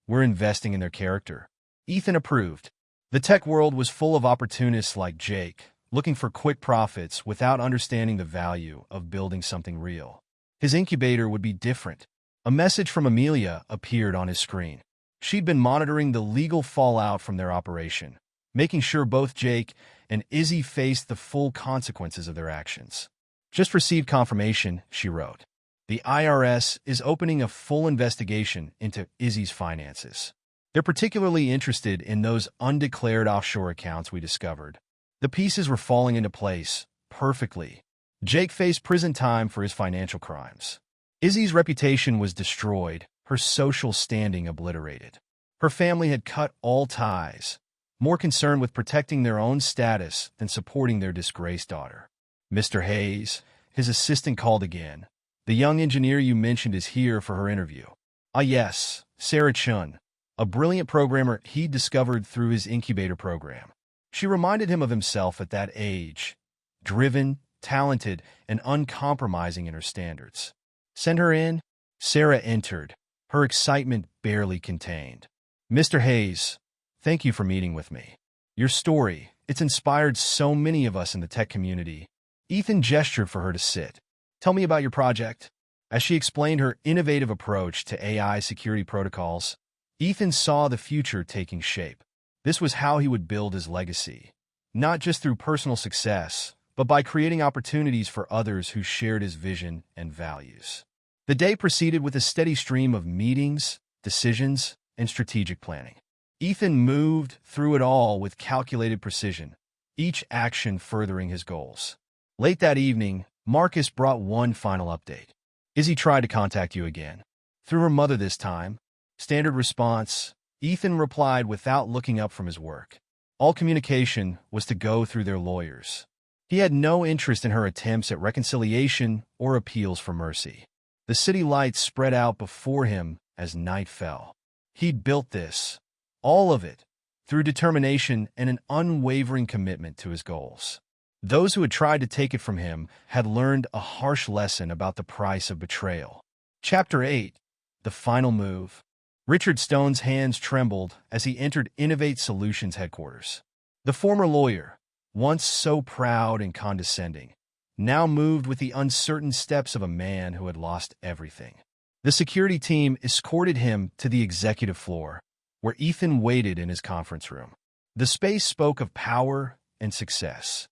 We're investing in their character. Ethan approved. The tech world was full of opportunists like Jake, looking for quick profits without understanding the value of building something real. His incubator would be different. A message from Amelia appeared on his screen. She'd been monitoring the legal fallout from their operation, making sure both Jake and Izzy faced the full consequences of their actions. Just received confirmation, she wrote. The IRS is opening a full investigation into Izzy's finances. They're particularly interested in those undeclared offshore accounts we discovered. The pieces were falling into place perfectly. Jake faced prison time for his financial crimes. Izzy's reputation was destroyed, her social standing obliterated. Her family had cut all ties, more concerned with protecting their own status than supporting their disgraced daughter. Mr. Hayes, his assistant called again. The young engineer you mentioned is here for her interview. Ah yes, Sarah Chun, a brilliant programmer he'd discovered through his incubator program. She reminded him of himself at that age, driven, talented, and uncompromising in her standards. Send her in. Sarah entered, her excitement barely contained. Mr. Hayes, thank you for meeting with me. Your story, it's inspired so many of us in the tech community. Ethan gestured for her to sit. Tell me about your project. As she explained her innovative approach to AI security protocols, Ethan saw the future taking shape. This was how he would build his legacy, not just through personal success, but by creating opportunities for others who shared his vision and values. The day proceeded with a steady stream of meetings, decisions, and strategic planning. Ethan moved through it all with calculated precision, each action furthering his goals. Late that evening, Marcus brought one final update. Izzy tried to contact you again. Through her mother this time. Standard response. Ethan replied without looking up from his work. All communication was to go through their lawyers. He had no interest in her attempts at reconciliation or appeals for mercy. The city lights spread out before him as night fell. He'd built this, all of it, through determination and an unwavering commitment to his goals. Those who had tried to take it from him had learned a harsh lesson about the price of betrayal. Chapter 8. The Final Move. Richard Stone's hands trembled as he entered Innovate Solutions headquarters. The former lawyer, once so proud and condescending, now moved with the uncertain steps of a man who had lost everything. The security team escorted him to the executive floor, where Ethan waited in his conference room. The space spoke of power and success,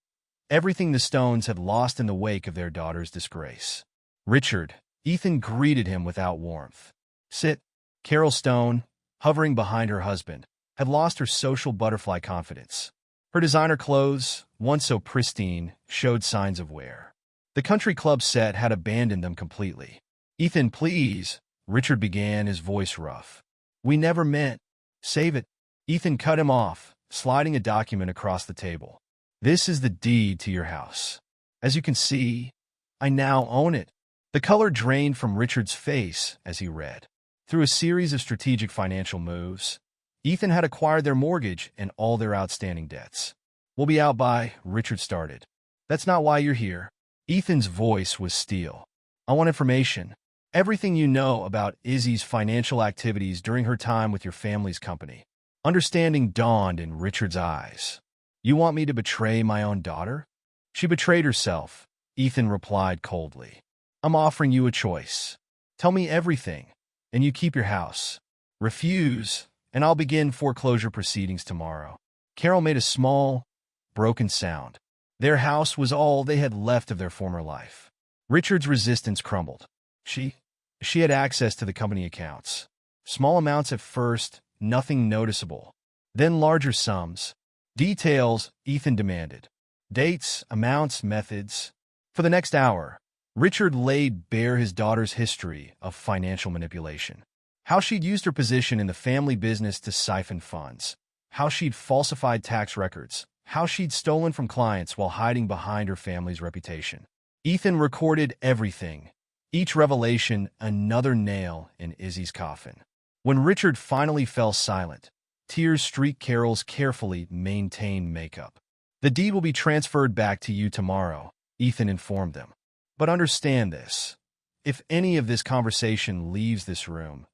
everything the Stones had lost in the wake of their daughter's disgrace. Richard, Ethan greeted him without warmth. Sit. Carol Stone, hovering behind her husband, had lost her social butterfly confidence. Her designer clothes, once so pristine, showed signs of wear. The country club set had abandoned them completely. Ethan, please, Richard began, his voice rough. We never meant. Save it. Ethan cut him off, sliding a document across the table. This is the deed to your house. As you can see, I now own it. The color drained from Richard's face as he read. Through a series of strategic financial moves, Ethan had acquired their mortgage and all their outstanding debts. We'll be out by, Richard started. That's not why you're here. Ethan's voice was steel. I want information. Everything you know about Izzy's financial activities during her time with your family's company. Understanding dawned in Richard's eyes. You want me to betray my own daughter? She betrayed herself, Ethan replied coldly. I'm offering you a choice. Tell me everything, and you keep your house. Refuse, and I'll begin foreclosure proceedings tomorrow. Carol made a small, broken sound. Their house was all they had left of their former life. Richard's resistance crumbled. She had access to the company accounts. Small amounts at first, nothing noticeable. Then larger sums. Details, Ethan demanded. Dates, amounts, methods. For the next hour, Richard laid bare his daughter's history of financial manipulation. How she'd used her position in the family business to siphon funds. How she'd falsified tax records. How she'd stolen from clients while hiding behind her family's reputation. Ethan recorded everything, each revelation another nail in Izzy's coffin. When Richard finally fell silent, tears streaked Carol's carefully maintained makeup. The deed will be transferred back to you tomorrow, Ethan informed them. But understand this. If any of this conversation leaves this room,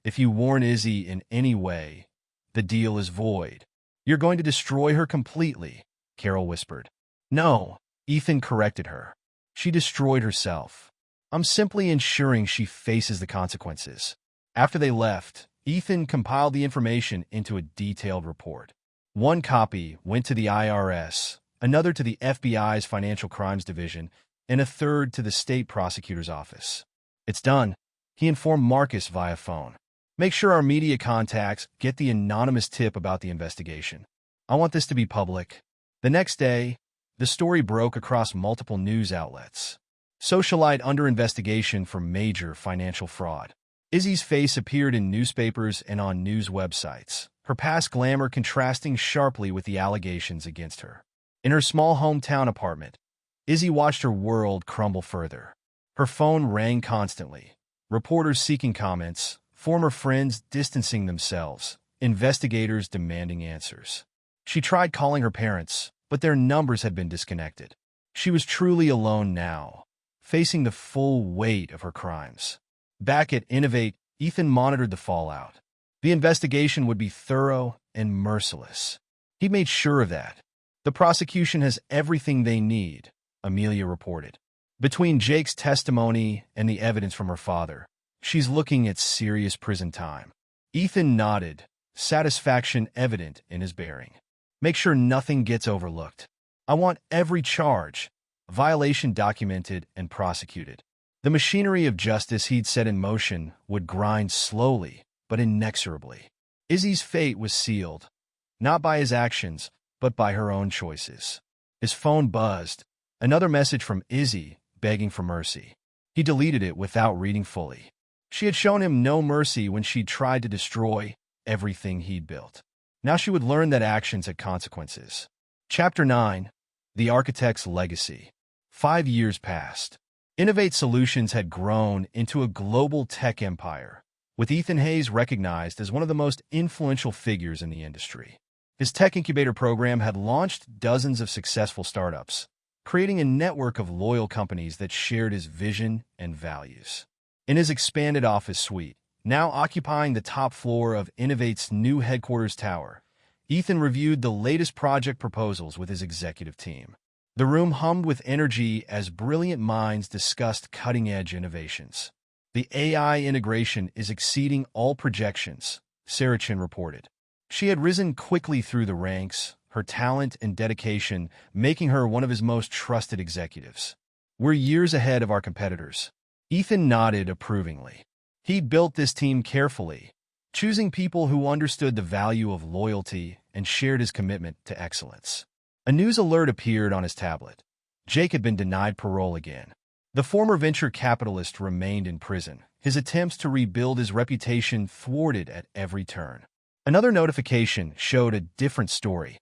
if you warn Izzy in any way, the deal is void. You're going to destroy her completely, Carol whispered. No, Ethan corrected her. She destroyed herself. I'm simply ensuring she faces the consequences. After they left, Ethan compiled the information into a detailed report. One copy went to the IRS, another to the FBI's Financial Crimes Division, and a third to the state prosecutor's office. It's done, he informed Marcus via phone. Make sure our media contacts get the anonymous tip about the investigation. I want this to be public. The next day, the story broke across multiple news outlets. Socialite under investigation for major financial fraud. Izzy's face appeared in newspapers and on news websites, her past glamour contrasting sharply with the allegations against her. In her small hometown apartment, Izzy watched her world crumble further. Her phone rang constantly. Reporters seeking comments, former friends distancing themselves, investigators demanding answers. She tried calling her parents, but their numbers had been disconnected. She was truly alone now, facing the full weight of her crimes. Back at Innovate, Ethan monitored the fallout. The investigation would be thorough and merciless. He made sure of that. The prosecution has everything they need, Amelia reported. Between Jake's testimony and the evidence from her father, she's looking at serious prison time. Ethan nodded, satisfaction evident in his bearing. Make sure nothing gets overlooked. I want every charge, violation documented and prosecuted. The machinery of justice he'd set in motion would grind slowly but inexorably. Izzy's fate was sealed, not by his actions, but by her own choices. His phone buzzed, another message from Izzy begging for mercy. He deleted it without reading fully. She had shown him no mercy when she'd tried to destroy everything he'd built. Now she would learn that actions had consequences. Chapter 9. The Architect's Legacy. 5 years passed. Innovate Solutions had grown into a global tech empire, with Ethan Hayes recognized as one of the most influential figures in the industry. His tech incubator program had launched dozens of successful startups, creating a network of loyal companies that shared his vision and values. In his expanded office suite, now occupying the top floor of Innovate's new headquarters tower, Ethan reviewed the latest project proposals with his executive team. The room hummed with energy as brilliant minds discussed cutting-edge innovations. The AI integration is exceeding all projections, Sarah Chin reported. She had risen quickly through the ranks, her talent and dedication making her one of his most trusted executives. We're years ahead of our competitors. Ethan nodded approvingly. He'd built this team carefully, choosing people who understood the value of loyalty and shared his commitment to excellence. A news alert appeared on his tablet. Jake had been denied parole again. The former venture capitalist remained in prison, his attempts to rebuild his reputation thwarted at every turn. Another notification showed a different story.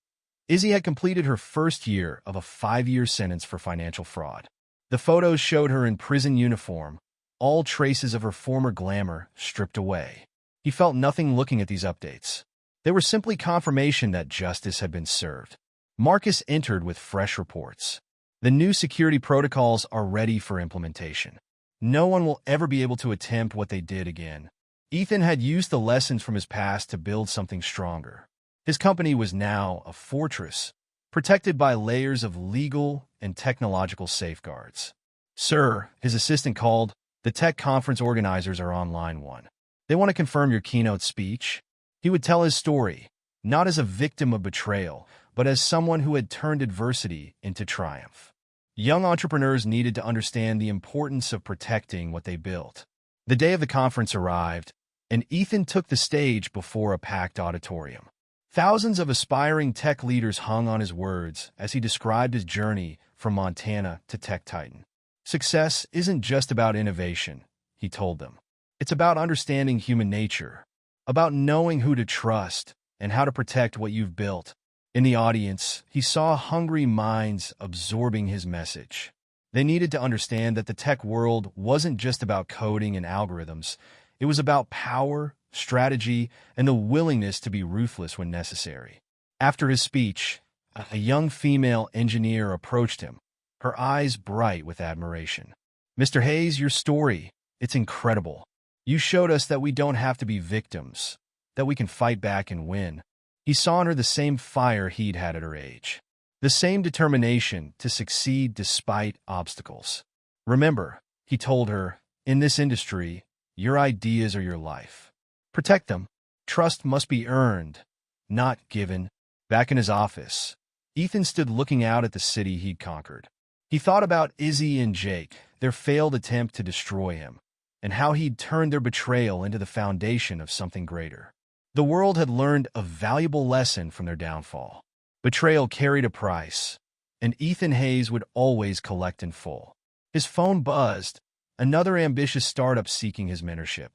Izzy had completed her first year of a 5-year sentence for financial fraud. The photos showed her in prison uniform, all traces of her former glamour stripped away. He felt nothing looking at these updates. They were simply confirmation that justice had been served. Marcus entered with fresh reports. The new security protocols are ready for implementation. No one will ever be able to attempt what they did again. Ethan had used the lessons from his past to build something stronger. His company was now a fortress, protected by layers of legal and technological safeguards. "Sir," his assistant called, "the tech conference organizers are on line 1. They want to confirm your keynote speech." He would tell his story, not as a victim of betrayal, but as someone who had turned adversity into triumph. Young entrepreneurs needed to understand the importance of protecting what they built. The day of the conference arrived, and Ethan took the stage before a packed auditorium. Thousands of aspiring tech leaders hung on his words as he described his journey from Montana to Tech Titan. "Success isn't just about innovation," he told them. "It's about understanding human nature, about knowing who to trust and how to protect what you've built." In the audience, he saw hungry minds absorbing his message. They needed to understand that the tech world wasn't just about coding and algorithms. It was about power, strategy, and the willingness to be ruthless when necessary. After his speech, a young female engineer approached him, her eyes bright with admiration. "Mr. Hayes, your story, it's incredible. You showed us that we don't have to be victims, that we can fight back and win." He saw in her the same fire he'd had at her age, the same determination to succeed despite obstacles. "Remember," he told her, "in this industry, your ideas are your life. Protect them. Trust must be earned, not given." Back in his office, Ethan stood looking out at the city he'd conquered. He thought about Izzy and Jake, their failed attempt to destroy him, and how he'd turned their betrayal into the foundation of something greater. The world had learned a valuable lesson from their downfall. Betrayal carried a price, and Ethan Hayes would always collect in full. His phone buzzed, another ambitious startup seeking his mentorship.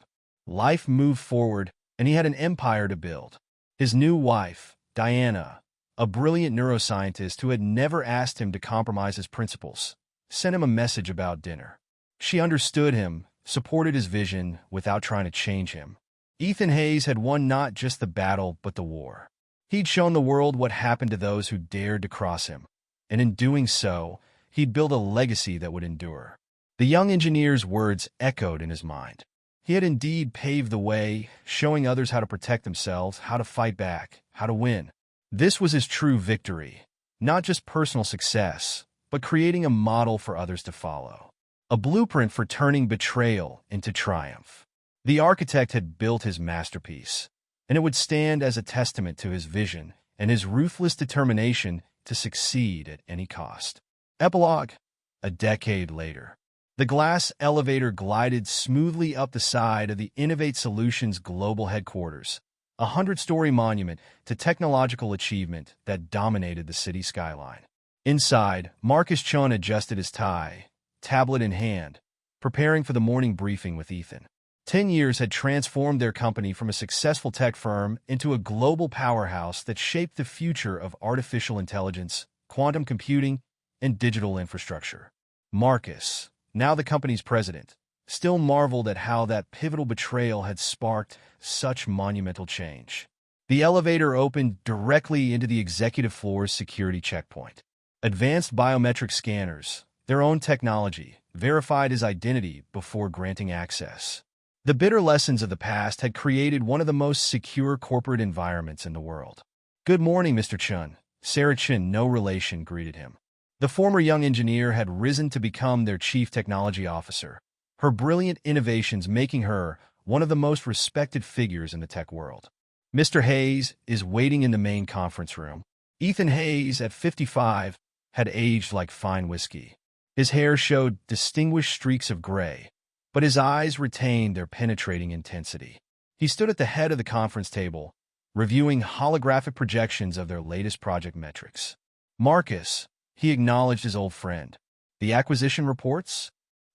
Life moved forward, and he had an empire to build. His new wife, Diana, a brilliant neuroscientist who had never asked him to compromise his principles, sent him a message about dinner. She understood him, supported his vision without trying to change him. Ethan Hayes had won not just the battle, but the war. He'd shown the world what happened to those who dared to cross him, and in doing so, he'd built a legacy that would endure. The young engineer's words echoed in his mind. He had indeed paved the way, showing others how to protect themselves, how to fight back, how to win. This was his true victory, not just personal success, but creating a model for others to follow. A blueprint for turning betrayal into triumph. The architect had built his masterpiece, and it would stand as a testament to his vision and his ruthless determination to succeed at any cost. Epilogue. A decade later, the glass elevator glided smoothly up the side of the Innovate Solutions global headquarters, a 100-story monument to technological achievement that dominated the city skyline. Inside, Marcus Chun adjusted his tie, tablet in hand, preparing for the morning briefing with Ethan. 10 years had transformed their company from a successful tech firm into a global powerhouse that shaped the future of artificial intelligence, quantum computing, and digital infrastructure. Marcus, now the company's president, still marveled at how that pivotal betrayal had sparked such monumental change. The elevator opened directly into the executive floor's security checkpoint. Advanced biometric scanners, their own technology, verified his identity before granting access. The bitter lessons of the past had created one of the most secure corporate environments in the world. "Good morning, Mr. Chun." Sarah Chin, no relation, greeted him. The former young engineer had risen to become their chief technology officer, her brilliant innovations making her one of the most respected figures in the tech world. Mr. Hayes is waiting in the main conference room. Ethan Hayes, at 55, had aged like fine whiskey. His hair showed distinguished streaks of gray, but his eyes retained their penetrating intensity. He stood at the head of the conference table, reviewing holographic projections of their latest project metrics. "Marcus," he acknowledged his old friend. "The acquisition reports?"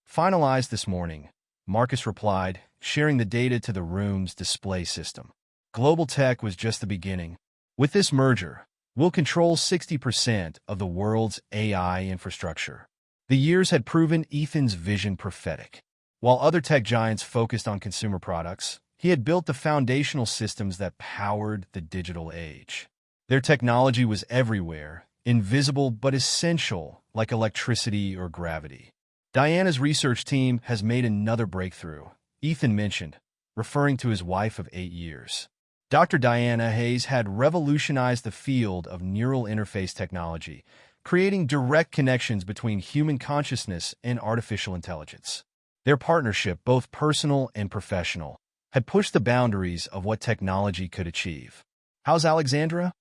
"Finalized this morning," Marcus replied, sharing the data to the room's display system. "Global Tech was just the beginning. With this merger, we'll control 60% of the world's AI infrastructure." The years had proven Ethan's vision prophetic. While other tech giants focused on consumer products, he had built the foundational systems that powered the digital age. Their technology was everywhere, invisible but essential, like electricity or gravity. "Diana's research team has made another breakthrough," Ethan mentioned, referring to his wife of 8 years. Dr. Diana Hayes had revolutionized the field of neural interface technology, creating direct connections between human consciousness and artificial intelligence. Their partnership, both personal and professional, had pushed the boundaries of what technology could achieve. "How's Alexandra?"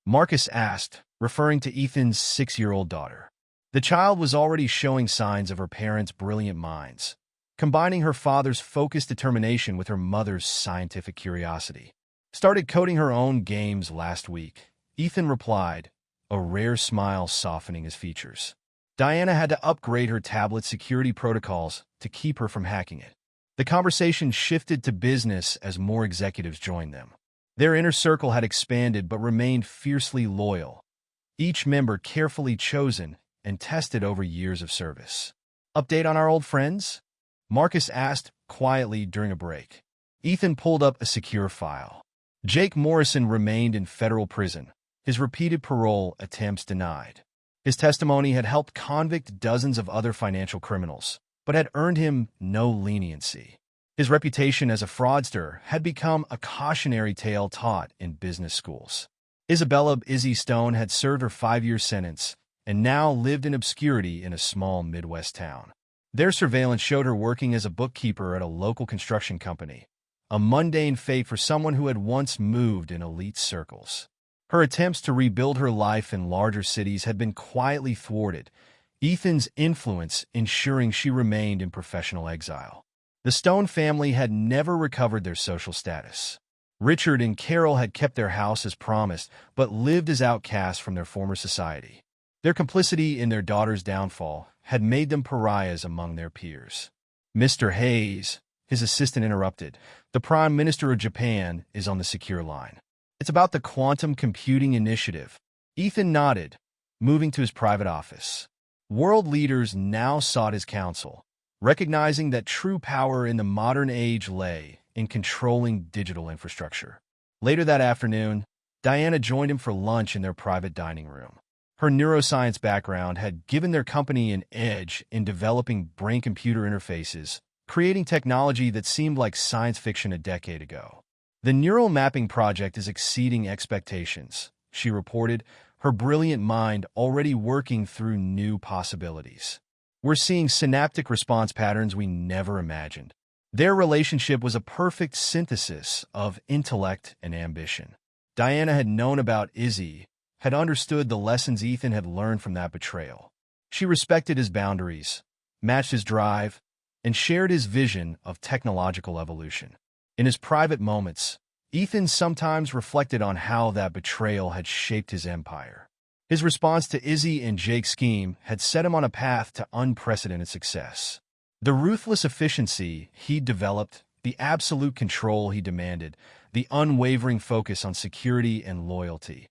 Marcus asked, referring to Ethan's 6-year-old daughter. The child was already showing signs of her parents' brilliant minds, combining her father's focused determination with her mother's scientific curiosity. "Started coding her own games last week," Ethan replied, a rare smile softening his features. Diana had to upgrade her tablet's security protocols to keep her from hacking it. The conversation shifted to business as more executives joined them. Their inner circle had expanded but remained fiercely loyal, each member carefully chosen and tested over years of service. "Update on our old friends?" Marcus asked quietly during a break. Ethan pulled up a secure file. Jake Morrison remained in federal prison, his repeated parole attempts denied. His testimony had helped convict dozens of other financial criminals, but had earned him no leniency. His reputation as a fraudster had become a cautionary tale taught in business schools. Isabella "Izzy" Stone had served her 5-year sentence and now lived in obscurity in a small Midwest town. Their surveillance showed her working as a bookkeeper at a local construction company, a mundane fate for someone who had once moved in elite circles. Her attempts to rebuild her life in larger cities had been quietly thwarted, Ethan's influence ensuring she remained in professional exile. The Stone family had never recovered their social status. Richard and Carol had kept their house as promised, but lived as outcasts from their former society. Their complicity in their daughter's downfall had made them pariahs among their peers. "Mr. Hayes," his assistant interrupted, "the Prime Minister of Japan is on the secure line. It's about the quantum computing initiative." Ethan nodded, moving to his private office. World leaders now sought his counsel, recognizing that true power in the modern age lay in controlling digital infrastructure. Later that afternoon, Diana joined him for lunch in their private dining room. Her neuroscience background had given their company an edge in developing brain-computer interfaces, creating technology that seemed like science fiction a decade ago. "The neural mapping project is exceeding expectations," she reported, her brilliant mind already working through new possibilities. "We're seeing synaptic response patterns we never imagined." Their relationship was a perfect synthesis of intellect and ambition. Diana had known about Izzy, had understood the lessons Ethan had learned from that betrayal. She respected his boundaries, matched his drive, and shared his vision of technological evolution. In his private moments, Ethan sometimes reflected on how that betrayal had shaped his empire. His response to Izzy and Jake's scheme had set him on a path to unprecedented success. The ruthless efficiency he developed, the absolute control he demanded, the unwavering focus on security and loyalty,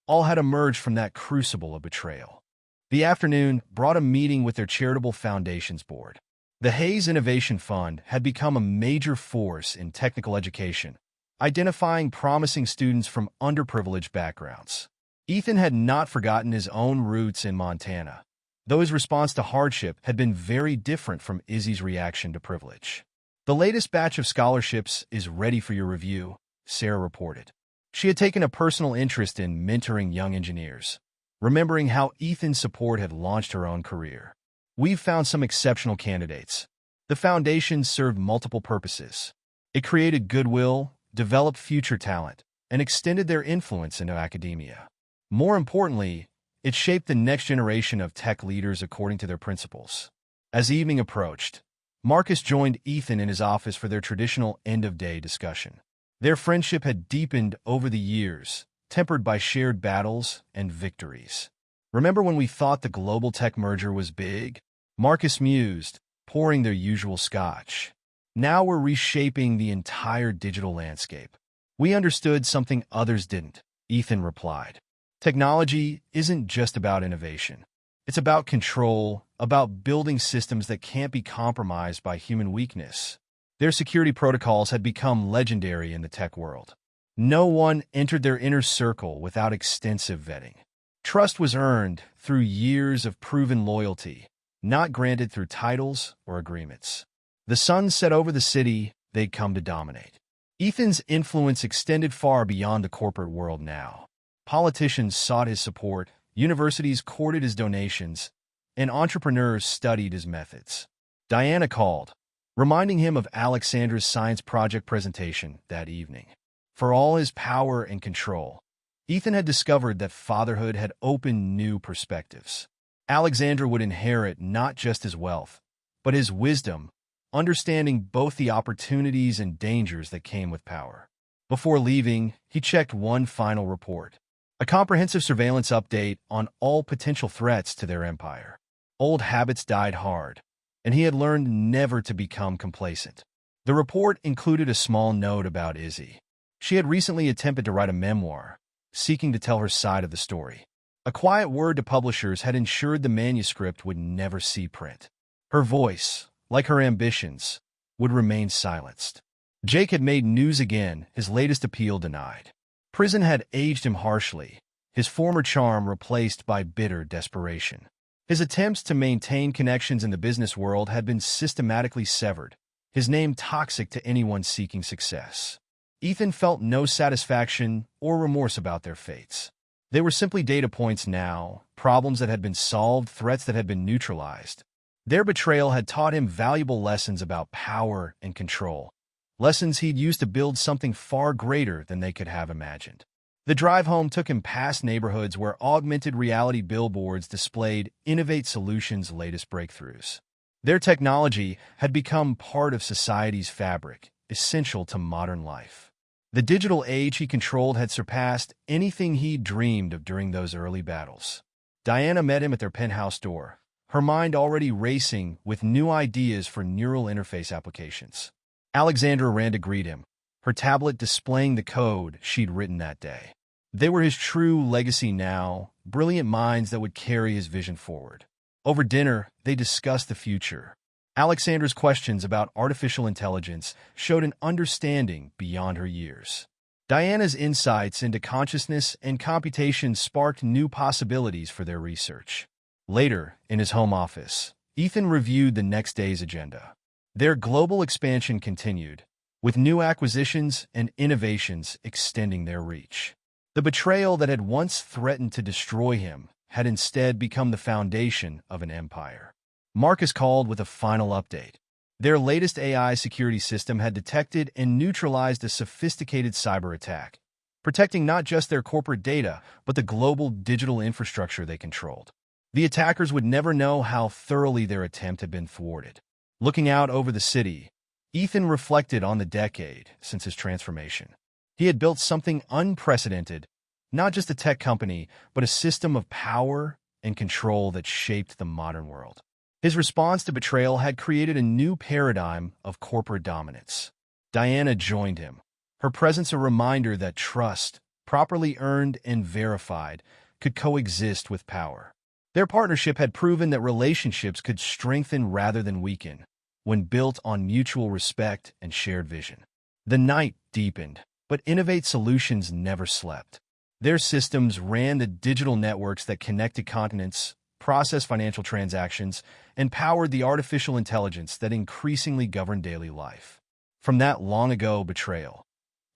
all had emerged from that crucible of betrayal. The afternoon brought a meeting with their charitable foundations board. The Hayes Innovation Fund had become a major force in technical education, identifying promising students from underprivileged backgrounds. Ethan had not forgotten his own roots in Montana, though his response to hardship had been very different from Izzy's reaction to privilege. The latest batch of scholarships is ready for your review, Sarah reported. She had taken a personal interest in mentoring young engineers, remembering how Ethan's support had launched her own career. We've found some exceptional candidates. The foundation served multiple purposes. It created goodwill, developed future talent, and extended their influence into academia. More importantly, it shaped the next generation of tech leaders according to their principles. As evening approached, Marcus joined Ethan in his office for their traditional end-of-day discussion. Their friendship had deepened over the years, tempered by shared battles and victories. "Remember when we thought the global tech merger was big?" Marcus mused, pouring their usual scotch. "Now we're reshaping the entire digital landscape." "We understood something others didn't," Ethan replied. "Technology isn't just about innovation. It's about control, about building systems that can't be compromised by human weakness." Their security protocols had become legendary in the tech world. No one entered their inner circle without extensive vetting. Trust was earned through years of proven loyalty, not granted through titles or agreements. The sun set over the city they'd come to dominate. Ethan's influence extended far beyond the corporate world now. Politicians sought his support, universities courted his donations, and entrepreneurs studied his methods. Diana called, reminding him of Alexandra's science project presentation that evening. For all his power and control, Ethan had discovered that fatherhood had opened new perspectives. Alexandra would inherit not just his wealth, but his wisdom, understanding both the opportunities and dangers that came with power. Before leaving, he checked one final report, a comprehensive surveillance update on all potential threats to their empire. Old habits died hard, and he had learned never to become complacent. The report included a small note about Izzy. She had recently attempted to write a memoir, seeking to tell her side of the story. A quiet word to publishers had ensured the manuscript would never see print. Her voice, like her ambitions, would remain silenced. Jake had made news again, his latest appeal denied. Prison had aged him harshly, his former charm replaced by bitter desperation. His attempts to maintain connections in the business world had been systematically severed, his name toxic to anyone seeking success. Ethan felt no satisfaction or remorse about their fates. They were simply data points now, problems that had been solved, threats that had been neutralized. Their betrayal had taught him valuable lessons about power and control, lessons he'd used to build something far greater than they could have imagined. The drive home took him past neighborhoods where augmented reality billboards displayed Innovate Solutions' latest breakthroughs. Their technology had become part of society's fabric, essential to modern life. The digital age he controlled had surpassed anything he'd dreamed of during those early battles. Diana met him at their penthouse door, her mind already racing with new ideas for neural interface applications. Alexandra ran to greet him, her tablet displaying the code she'd written that day. They were his true legacy now, brilliant minds that would carry his vision forward. Over dinner, they discussed the future. Alexandra's questions about artificial intelligence showed an understanding beyond her years. Diana's insights into consciousness and computation sparked new possibilities for their research. Later, in his home office, Ethan reviewed the next day's agenda. Their global expansion continued, with new acquisitions and innovations extending their reach. The betrayal that had once threatened to destroy him had instead become the foundation of an empire. Marcus called with a final update. Their latest AI security system had detected and neutralized a sophisticated cyber attack, protecting not just their corporate data, but the global digital infrastructure they controlled. The attackers would never know how thoroughly their attempt had been thwarted. Looking out over the city, Ethan reflected on the decade since his transformation. He had built something unprecedented, not just a tech company, but a system of power and control that shaped the modern world. His response to betrayal had created a new paradigm of corporate dominance. Diana joined him, her presence a reminder that trust, properly earned and verified, could coexist with power. Their partnership had proven that relationships could strengthen rather than weaken, when built on mutual respect and shared vision. The night deepened, but Innovate Solutions never slept. Their systems ran the digital networks that connected continents, processed financial transactions, and powered the artificial intelligence that increasingly governed daily life. From that long-ago betrayal,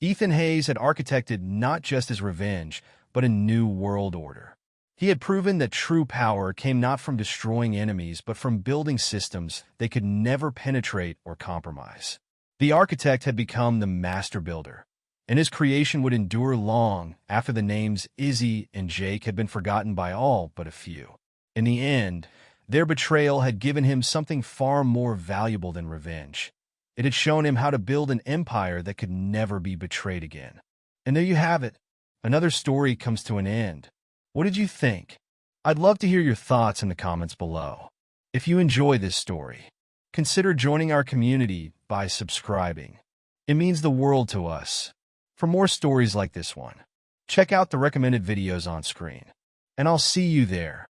Ethan Hayes had architected not just his revenge, but a new world order. He had proven that true power came not from destroying enemies, but from building systems they could never penetrate or compromise. The architect had become the master builder, and his creation would endure long after the names Izzy and Jake had been forgotten by all but a few. In the end, their betrayal had given him something far more valuable than revenge. It had shown him how to build an empire that could never be betrayed again. And there you have it. Another story comes to an end. What did you think? I'd love to hear your thoughts in the comments below. If you enjoy this story, consider joining our community by subscribing. It means the world to us. For more stories like this one, check out the recommended videos on screen. And I'll see you there.